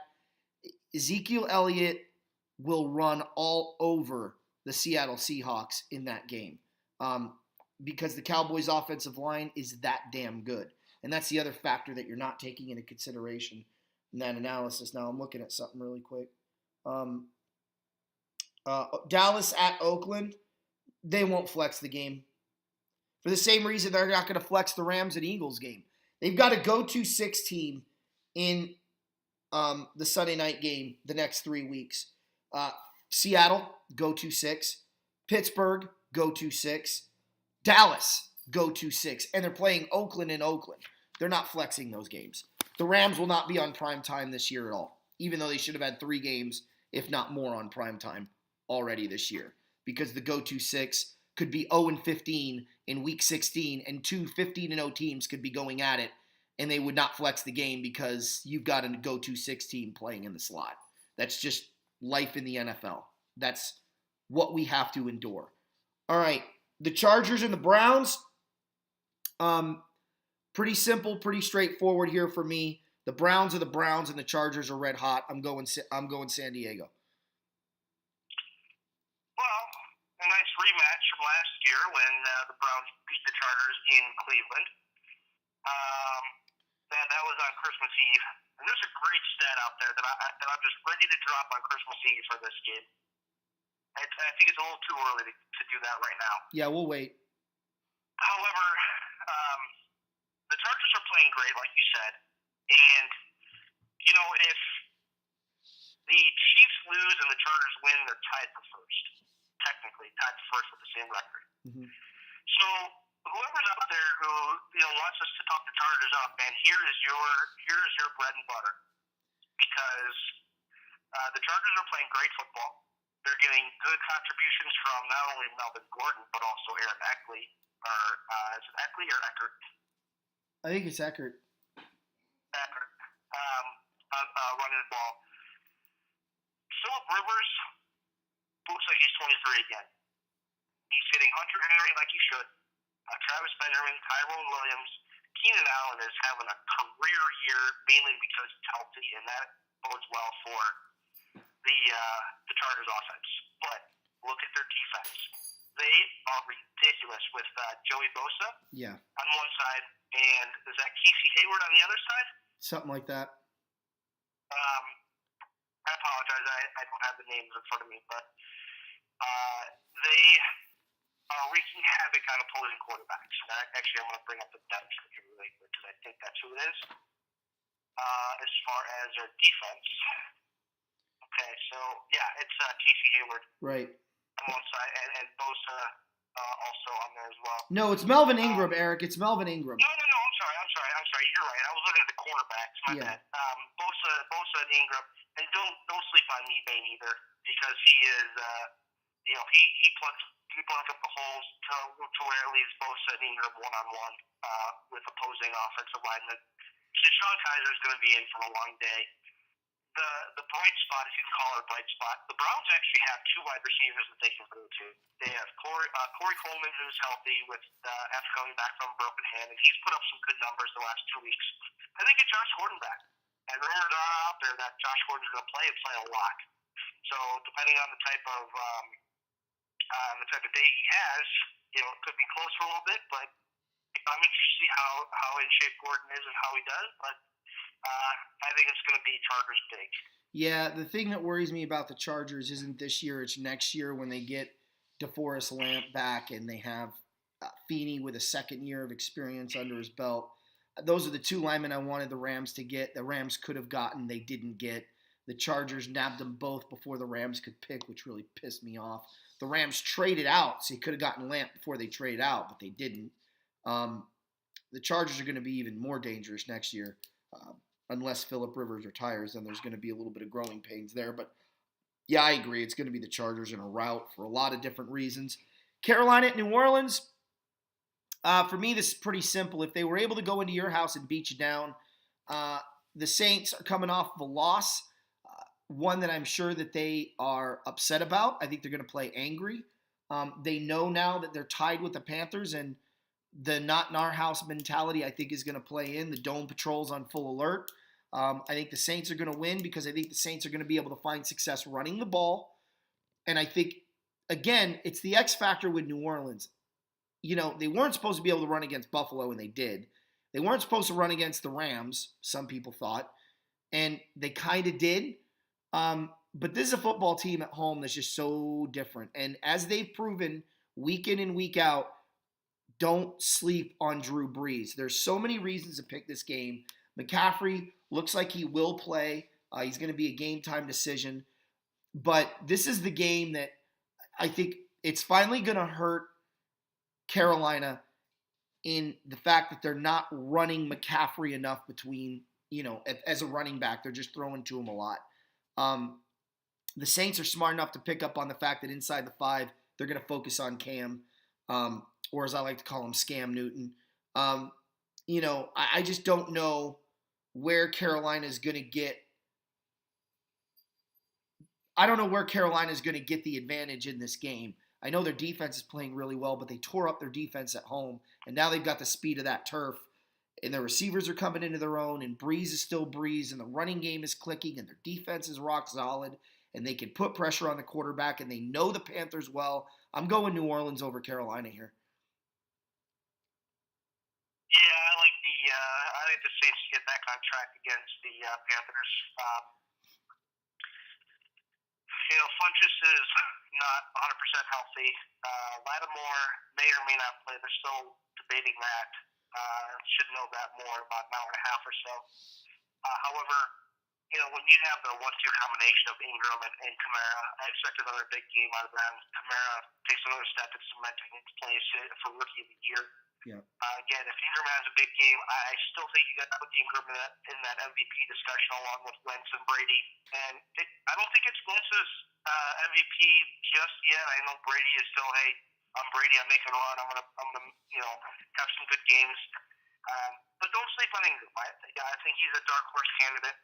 Ezekiel Elliott will run all over the Seattle Seahawks in that game because the Cowboys' offensive line is that damn good. And that's the other factor that you're not taking into consideration in that analysis. Now I'm looking at something really quick. Dallas at Oakland, they won't flex the game. For the same reason they're not going to flex the Rams and Eagles game. They've got a go-to 6 team in the Sunday night game the next 3 weeks. Seattle, go-to 6. Pittsburgh, go-to 6. Dallas, go-to 6. And they're playing Oakland in Oakland. They're not flexing those games. The Rams will not be on prime time this year at all, even though they should have had 3 games, if not more, on prime time already this year. Because the go-to 6 could be 0-15 in Week 16, and 2 15-0 teams could be going at it, and they would not flex the game because you've got a go-to 6 team playing in the slot. That's just life in the NFL. That's what we have to endure. All right, the Chargers and the Browns. Pretty simple, pretty straightforward here for me. The Browns are the Browns, and the Chargers are red hot. I'm going San Diego. Well, a nice rematch from last year when the Browns beat the Chargers in Cleveland. That was on Christmas Eve. And there's a great stat out there that I'm just ready to drop on Christmas Eve for this game. I think it's a little too early to do that right now. Yeah, we'll wait. However, the Chargers are playing great, like you said. And, if the Chiefs lose and the Chargers win, they're tied for first. Technically, tied for first with the same record. Mm-hmm. So, whoever's out there who wants us to talk the Chargers up, man, here is your bread and butter. Because the Chargers are playing great football. They're getting good contributions from not only Melvin Gordon, but also Aaron Eckley. Is it Eckley or Eckert? I think it's Eckert. Eckert. Running the ball. Phillip Rivers looks like he's 23 again. He's hitting Hunter Henry like he should. Travis Benjamin, Tyrone Williams. Keenan Allen is having a career year, mainly because he's healthy, and that bodes well for the Chargers offense. But look at their defense. They are ridiculous with Joey Bosa on one side, and is that Kesey Hayward on the other side? Something like that. I apologize. I don't have the names in front of me, but wreaking havoc on opposing quarterbacks. Actually, I'm going to bring up the depth really quick because I think that's who it is. As far as their defense, okay, so yeah, it's Casey Hayward. Right. On one side, and Bosa also on there as well. No, it's Melvin Ingram, Eric. It's Melvin Ingram. No. I'm sorry. You're right. I was looking at the cornerbacks. My bad. Bosa and Ingram, and don't sleep on Mebane either because he is, he plugs up the holes to where it leaves Bosa and Ingram one-on-one with opposing offensive linemen. Sean Kaiser is going to be in for a long day. The bright spot, if you can call it a bright spot, the Browns actually have two wide receivers that they can throw to. They have Corey Coleman, who's healthy after coming back from a broken hand, and he's put up some good numbers the last 2 weeks. And they get Josh Gordon back. And rumors are out there that Josh Gordon's going to play a lot. So depending on the type of day he has, it could be close for a little bit. But I'm interested to see how in shape Gordon is and how he does. But I think it's going to be Chargers big. Yeah, the thing that worries me about the Chargers isn't this year, it's next year when they get DeForest Lamp back and they have Feeney with a second year of experience under his belt. Those are the two linemen I wanted the Rams to get. The Rams could have gotten, they didn't get. The Chargers nabbed them both before the Rams could pick, which really pissed me off. The Rams traded out, so you could have gotten Lamp before they traded out, but they didn't. The Chargers are going to be even more dangerous next year. Unless Phillip Rivers retires, then there's going to be a little bit of growing pains there. But, yeah, I agree. It's going to be the Chargers in a rout for a lot of different reasons. Carolina at New Orleans, for me, this is pretty simple. If they were able to go into your house and beat you down, the Saints are coming off of a loss, one that I'm sure that they are upset about. I think they're going to play angry. They know now that they're tied with the Panthers, and the not in our house mentality, I think, is going to play in. The Dome Patrol's on full alert. I think the Saints are going to win because I think the Saints are going to be able to find success running the ball. And I think, again, it's the X factor with New Orleans. They weren't supposed to be able to run against Buffalo, and they did. They weren't supposed to run against the Rams, some people thought, and they kind of did. But this is a football team at home that's just so different. And as they've proven week in and week out, don't sleep on Drew Brees. There's so many reasons to pick this game. McCaffrey looks like he will play. He's going to be a game-time decision. But this is the game that I think it's finally going to hurt Carolina in the fact that they're not running McCaffrey enough between, as a running back. They're just throwing to him a lot. The Saints are smart enough to pick up on the fact that inside the 5, they're going to focus on Cam. Or as I like to call him, Scam Newton. I just don't know where Carolina is going to get. I don't know where Carolina is going to get the advantage in this game. I know their defense is playing really well, but they tore up their defense at home, and now they've got the speed of that turf, and their receivers are coming into their own, and Breeze is still Breeze, and the running game is clicking, and their defense is rock solid, and they can put pressure on the quarterback, and they know the Panthers well. I'm going New Orleans over Carolina here. Yeah, I think the Saints get back on track against the Panthers. Funchess is not 100% healthy. Lattimore may or may not play. They're still debating that. Should know that more about an hour and a half or so. However, when you have the 1-2 combination of Ingram and Kamara, I expect another big game out of them. Kamara takes another step in cementing his place for Rookie of the Year. Yeah. Again, if Ingram has a big game, I still think you got to put Ingram in that MVP discussion along with Wentz and Brady. And I don't think it's Wentz's MVP just yet. I know Brady is still, hey, I'm Brady, I'm making a run, I'm gonna have some good games. But don't sleep on Ingram. I think he's a dark horse candidate.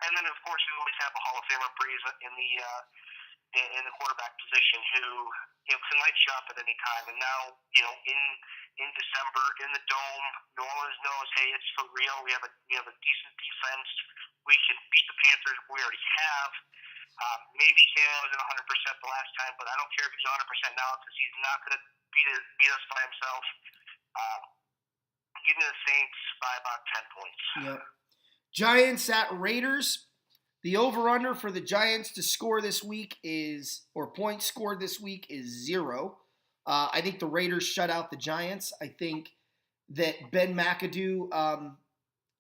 And then, of course, we always have a Hall of Famer Breeze in the quarterback position who can light you up at any time. And now, in December in the Dome, New Orleans knows, hey, it's for real. We have a decent defense. We can beat the Panthers. We already have. Maybe Cam wasn't 100% the last time, but I don't care if he's 100% now because he's not going to beat us by himself. Give me the Saints by about 10 points. Yep. Giants at Raiders. The over-under for the Giants to score this week points scored this week is 0. I think the Raiders shut out the Giants. I think that Ben McAdoo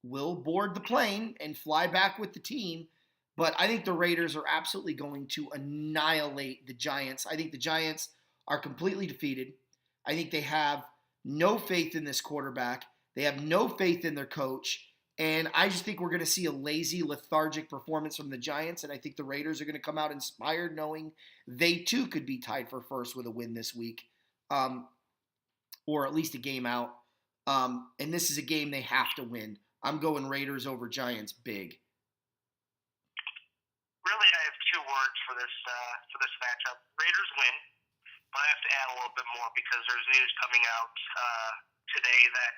will board the plane and fly back with the team. But I think the Raiders are absolutely going to annihilate the Giants. I think the Giants are completely defeated. I think they have no faith in this quarterback. They have no faith in their coach. And I just think we're going to see a lazy, lethargic performance from the Giants. And I think the Raiders are going to come out inspired, knowing they too could be tied for first with a win this week, or at least a game out. And this is a game they have to win. I'm going Raiders over Giants big. Really, I have two words for this matchup. Raiders win, but I have to add a little bit more because there's news coming out today that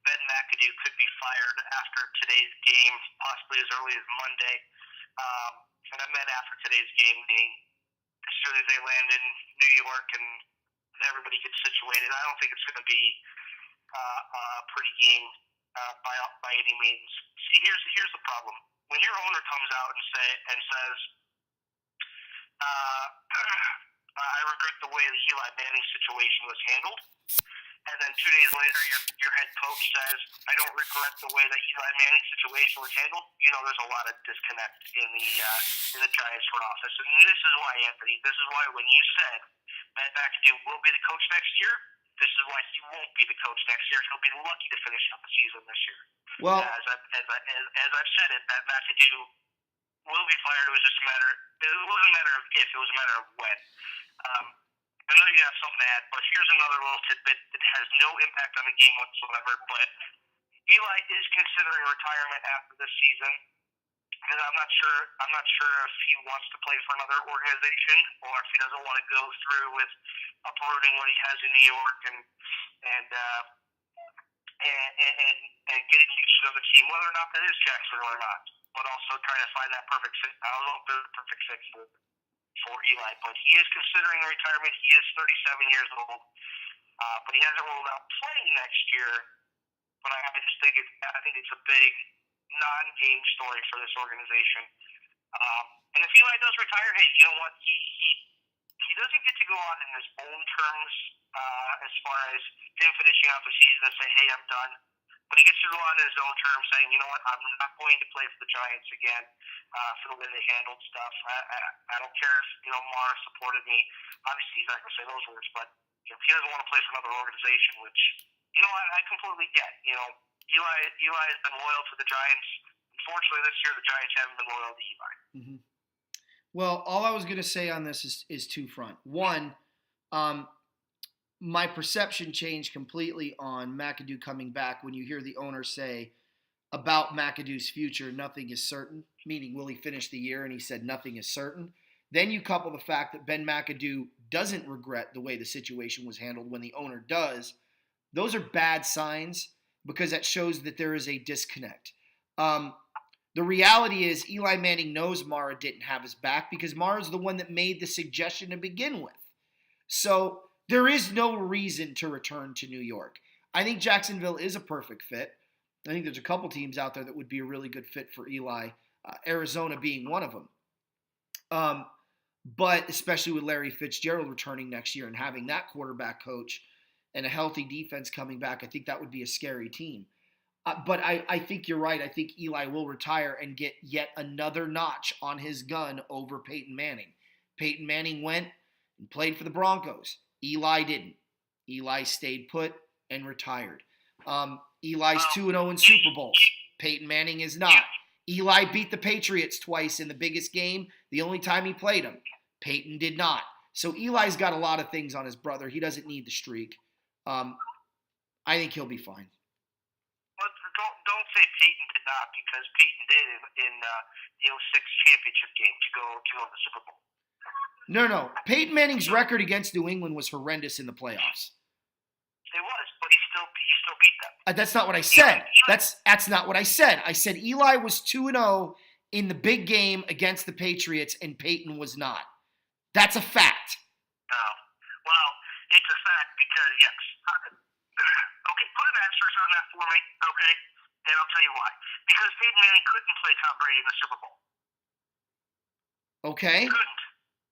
Ben McAdoo could be fired after today's game, possibly as early as Monday. And I meant after today's game, meaning as soon as they land in New York and everybody gets situated. I don't think it's going to be a pretty game by any means. See, here's the problem. When your owner comes out and says, I regret the way the Eli Manning situation was handled, and then 2 days later your head coach says, I don't regret the way that Eli Manning situation was handled, there's a lot of disconnect in the Giants front office. And this is why, Anthony, when you said that McAdoo will be the coach next year, this is why he won't be the coach next year. He'll be lucky to finish out the season this year. Well, as I've said it, that McAdoo will be fired. It wasn't a matter of if, it was a matter of when. I know you have something to add, but here's another little tidbit that has no impact on the game whatsoever. But Eli is considering retirement after this season, and I'm not sure if he wants to play for another organization or if he doesn't want to go through with uprooting what he has in New York and getting used to another team, whether or not that is Jacksonville or not. But also trying to find that perfect fit. I don't know if there's a perfect fit for Eli, but he is considering retirement. He is 37 years old, but he hasn't ruled out playing next year. But I just think it's a big non-game story for this organization. And if Eli does retire, hey, you know what? He doesn't get to go on in his own terms as far as him finishing out the season and say, hey, I'm done. But he gets to go on in his own terms saying, you know what, I'm not going to play for the Giants again for the way they handled stuff. I don't care if, Mara supported me. Obviously, he's not going to say those words, but he doesn't want to play for another organization, which, I completely get. Eli has been loyal to the Giants. Unfortunately, this year the Giants haven't been loyal to Eli. Mm-hmm. Well, all I was going to say on this is two front. One, my perception changed completely on McAdoo coming back when you hear the owner say about McAdoo's future, nothing is certain, meaning will he finish the year? And he said nothing is certain. Then you couple the fact that Ben McAdoo doesn't regret the way the situation was handled when the owner does. Those are bad signs because that shows that there is a disconnect. The reality is Eli Manning knows Mara didn't have his back because Mara's the one that made the suggestion to begin with. So there is no reason to return to New York. I think Jacksonville is a perfect fit. I think there's a couple teams out there that would be a really good fit for Eli, Arizona being one of them. But especially with Larry Fitzgerald returning next year and having that quarterback coach and a healthy defense coming back, I think that would be a scary team. But I think you're right. I think Eli will retire and get yet another notch on his gun over Peyton Manning. Peyton Manning went and played for the Broncos. Eli didn't. Eli stayed put and retired. Eli's 2-0 in Super Bowls. Peyton Manning is not. Eli beat the Patriots twice in the biggest game, the only time he played them. Peyton did not. So Eli's got a lot of things on his brother. He doesn't need the streak. I think he'll be fine. Well, don't say Peyton did not, because Peyton did in the 06 championship game to go to the Super Bowl. No. Peyton Manning's record against New England was horrendous in the playoffs. It was, but he still beat them. That's not what I said. That's not what I said. I said Eli was 2-0 in the big game against the Patriots, and Peyton was not. That's a fact. Oh, well, it's a fact because, yes. Okay, put an asterisk on that for me, okay? And I'll tell you why. Because Peyton Manning couldn't play Tom Brady in the Super Bowl. Okay. He couldn't.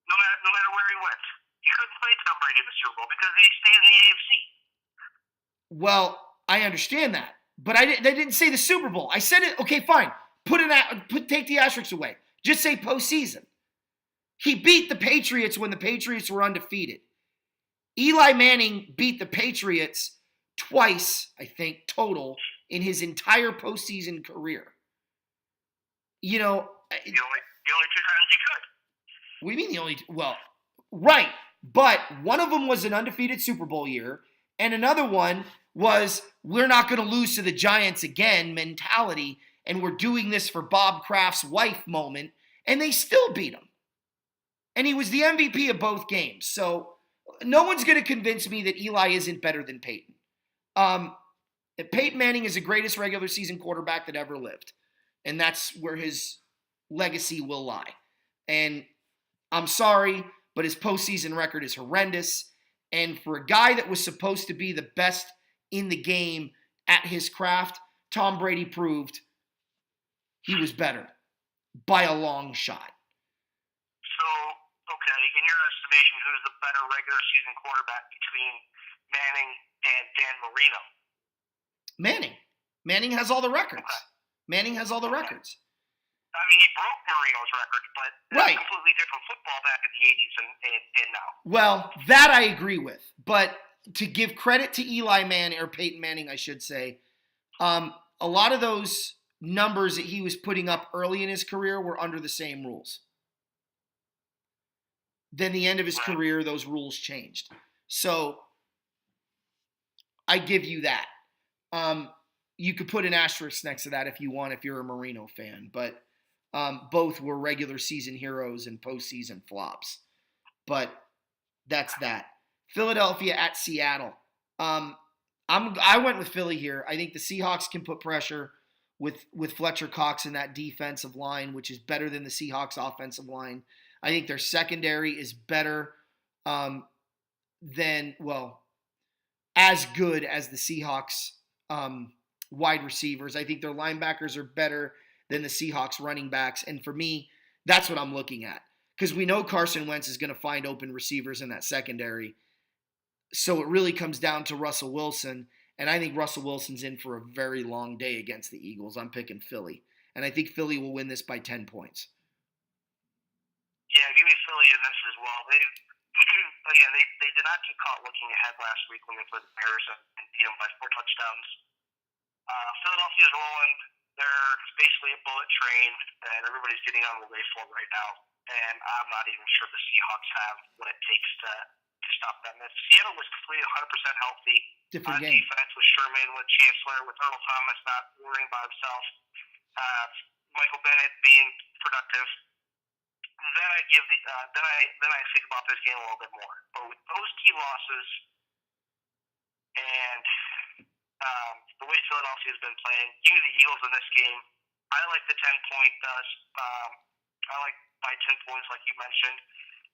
No matter where he went. He couldn't play Tom Brady in the Super Bowl because he stayed in the AFC. Well, I understand that, but they didn't say the Super Bowl. I said it. Okay, fine. Take the asterisks away. Just say postseason. He beat the Patriots when the Patriots were undefeated. Eli Manning beat the Patriots twice, I think, total in his entire postseason career. You know, the only 2 times he could. What do you mean the only? Well, right, but one of them was an undefeated Super Bowl year, and another one was we're not going to lose to the Giants again mentality, and we're doing this for Bob Kraft's wife moment, and they still beat him. And he was the MVP of both games. So no one's going to convince me that Eli isn't better than Peyton. Peyton Manning is the greatest regular season quarterback that ever lived. And that's where his legacy will lie. And I'm sorry, but his postseason record is horrendous. And for a guy that was supposed to be the best in the game at his craft, Tom Brady proved he was better by a long shot. So, okay, in your estimation, who's the better regular season quarterback between Manning and Dan Marino? Manning has all the records. Okay. Manning has all the records. I mean, he broke Marino's record, but it's a completely different football back in the 80s and now. Well, that I agree with. But to give credit to Eli Manning, or Peyton Manning, I should say, a lot of those numbers that he was putting up early in his career were under the same rules. Then the end of his career, those rules changed. So I give you that. You could put an asterisk next to that if you want, if you're a Marino fan. But both were regular season heroes and postseason flops. But that's that. Philadelphia at Seattle. I went with Philly here. I think the Seahawks can put pressure with Fletcher Cox in that defensive line, which is better than the Seahawks offensive line. I think their secondary is better as good as the Seahawks wide receivers. I think their linebackers are better than the Seahawks running backs. And for me, that's what I'm looking at. Because we know Carson Wentz is going to find open receivers in that secondary. So it really comes down to Russell Wilson. And I think Russell Wilson's in for a very long day against the Eagles. I'm picking Philly. And I think Philly will win this by 10 points. Yeah, give me Philly in this as well. They did not get caught looking ahead last week when they played the Bears and beat them by 4 touchdowns. Philadelphia's rolling. They're basically a bullet train, and everybody's getting on the way for it right now. And I'm not even sure the Seahawks have what it takes to stop them. If Seattle was completely 100% healthy different on game. Defense with Sherman, with Chancellor, with Earl Thomas not worrying about himself, Michael Bennett being productive, then I think about this game a little bit more. But with those key losses and the way Philadelphia has been playing, give me the Eagles in this game. I like the 10-point. I like by 10 points, like you mentioned.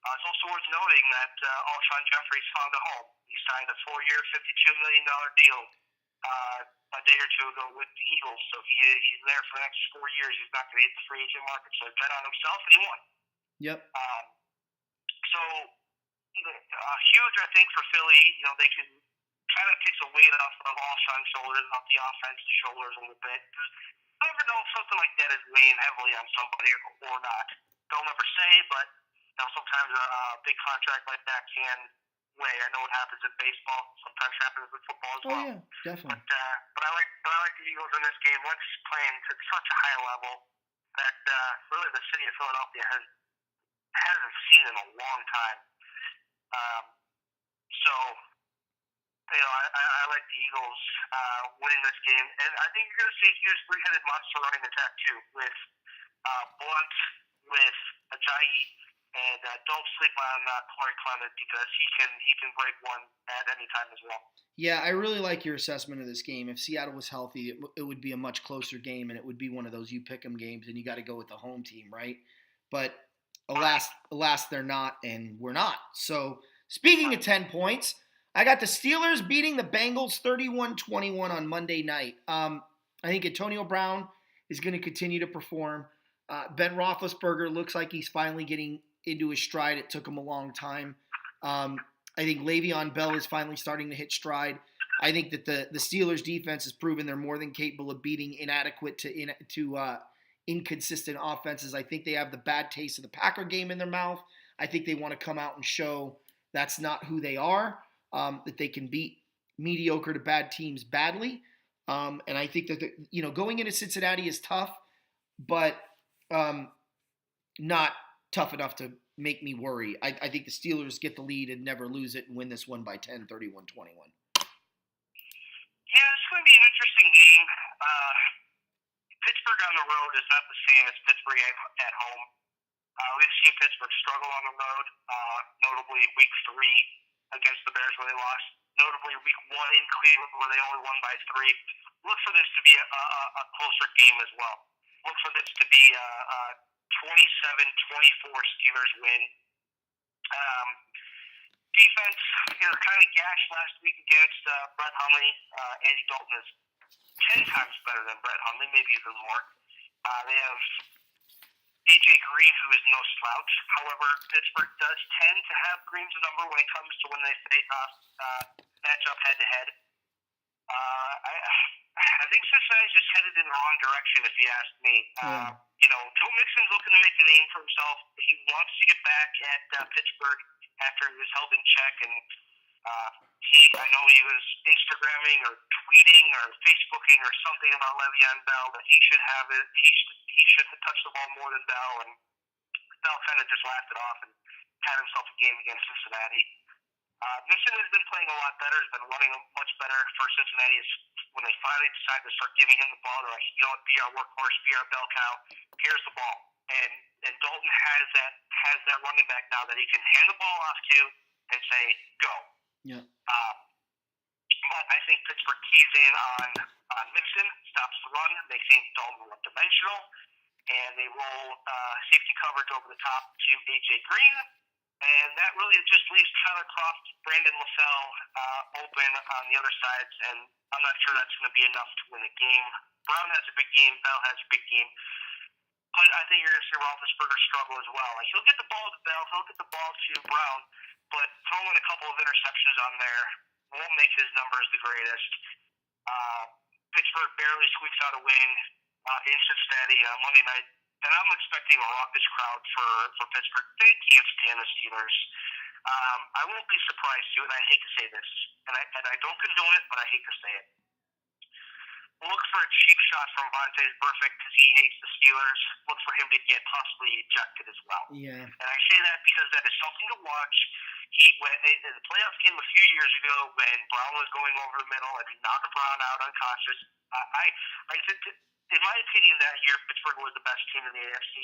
It's also worth noting that Alshon Jeffrey's found a home. He signed a 4-year, $52 million deal a day or two ago with the Eagles. So he's there for the next 4 years. He's not going to hit the free agent market. So he bet on himself and he won. Yep. So huge, I think, for Philly. You know, they can kind of takes a weight off of Alshon's shoulders, off the offense's shoulders a little bit. I never know if something like that is weighing heavily on somebody or not. They'll never say, but sometimes a big contract like that can weigh. I know what happens in baseball. Sometimes happens in football as well. Yeah, definitely. But I like the Eagles in this game. Wentz is playing to such a high level that really the city of Philadelphia hasn't seen in a long time. So, you know, I like the Eagles winning this game, and I think you're going to see a huge three-headed monster running attack too, with Blunt, with Ajayi, and don't sleep on Corey Clement because he can break one at any time as well. Yeah, I really like your assessment of this game. If Seattle was healthy, it would be a much closer game, and it would be one of those you pick 'em games, and you got to go with the home team, right? But alas, they're not, and we're not. So speaking of 10 points. I got the Steelers beating the Bengals 31-21 on Monday night. I think Antonio Brown is going to continue to perform. Ben Roethlisberger looks like he's finally getting into his stride. It took him a long time. I think Le'Veon Bell is finally starting to hit stride. I think that the Steelers defense has proven they're more than capable of beating inadequate to inconsistent offenses. I think they have the bad taste of the Packer game in their mouth. I think they want to come out and show that's not who they are, that they can beat mediocre to bad teams badly. And I think that, going into Cincinnati is tough, but not tough enough to make me worry. I think the Steelers get the lead and never lose it and win this one by 10, 31-21. Yeah, it's going to be an interesting game. Pittsburgh on the road is not the same as Pittsburgh at home. We've seen Pittsburgh struggle on the road, notably week 3 against the Bears where they lost, notably week 1 in Cleveland where they only won by 3. Look for this to be a closer game as well. Look for this to be a 27-24 Steelers win. Defense, kind of gashed last week against Brett Hundley. Andy Dalton is 10 times better than Brett Hundley, maybe even more. They have AJ Green, who is no slouch. However, Pittsburgh does tend to have Green's number when it comes to when they match up head-to-head. I think Cincinnati's just headed in the wrong direction, if you ask me. Joe Mixon's looking to make a name for himself. He wants to get back at Pittsburgh after he was held in check, and I know he was Instagramming or tweeting or Facebooking or something about Le'Veon Bell that he should have it. He should have touched the ball more than Bell, and Bell kind of just laughed it off and had himself a game against Cincinnati. Mixon has been playing a lot better. Has been running much better for Cincinnati. When they finally decide to start giving him the ball, they're like, be our workhorse, be our bell cow. Here's the ball, and Dalton has that running back now that he can hand the ball off to and say go. Yeah. But I think Pittsburgh keys in on Mixon, stops the run, makes Andy Dalton one-dimensional, and they roll safety coverage over the top to AJ Green. And that really just leaves Tyler Kroft, Brandon LaFell open on the other sides, and I'm not sure that's going to be enough to win a game. Brown has a big game, Bell has a big game, but I think you're going to see Roethlisberger struggle as well. Like, he'll get the ball to Bell, he'll get the ball to Brown, but throwing a couple of interceptions on there won't make his numbers the greatest. Pittsburgh barely squeaks out a win in Cincinnati Monday night. And I'm expecting a raucous crowd for Pittsburgh. They can't stand the Steelers. I won't be surprised too, and I hate to say this, and I don't condone it, but I hate to say it. Look for a cheap shot from Vontaze Burfict because he hates the Steelers. Look for him to get possibly ejected as well. Yeah. And I say that because that is something to watch. In the playoff game a few years ago when Brown was going over the middle and he knocked Brown out unconscious, I think that, in my opinion, that year Pittsburgh was the best team in the AFC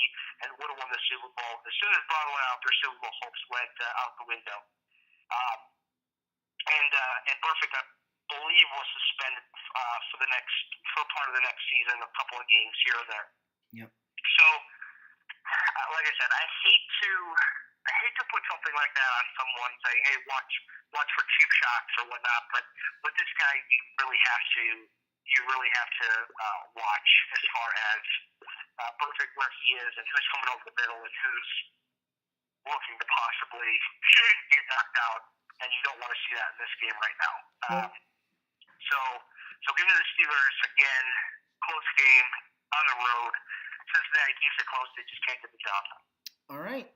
and would have won the Super Bowl. As soon as Brown went out, their Super Bowl hopes went out the window. And Burfict, I believe, was suspended for part of the next season, a couple of games here or there. Yep. So, like I said, I hate to put something like that on someone, saying, "Hey, watch for cheap shots or whatnot." But this guy, you really have to watch as far as Burfict where he is and who's coming over the middle and who's looking to possibly get knocked out. And you don't want to see that in this game right now. So give me the Steelers again. Close game on the road. Cincinnati keeps it close. They just can't get the job done. All right.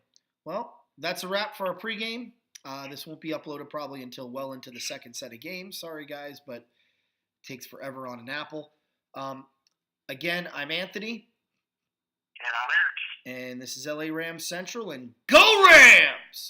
Well, that's a wrap for our pregame. This won't be uploaded probably until well into the second set of games. Sorry, guys, but it takes forever on an Apple. Again, I'm Anthony. And I'm Eric. And this is LA Rams Central. And go Rams!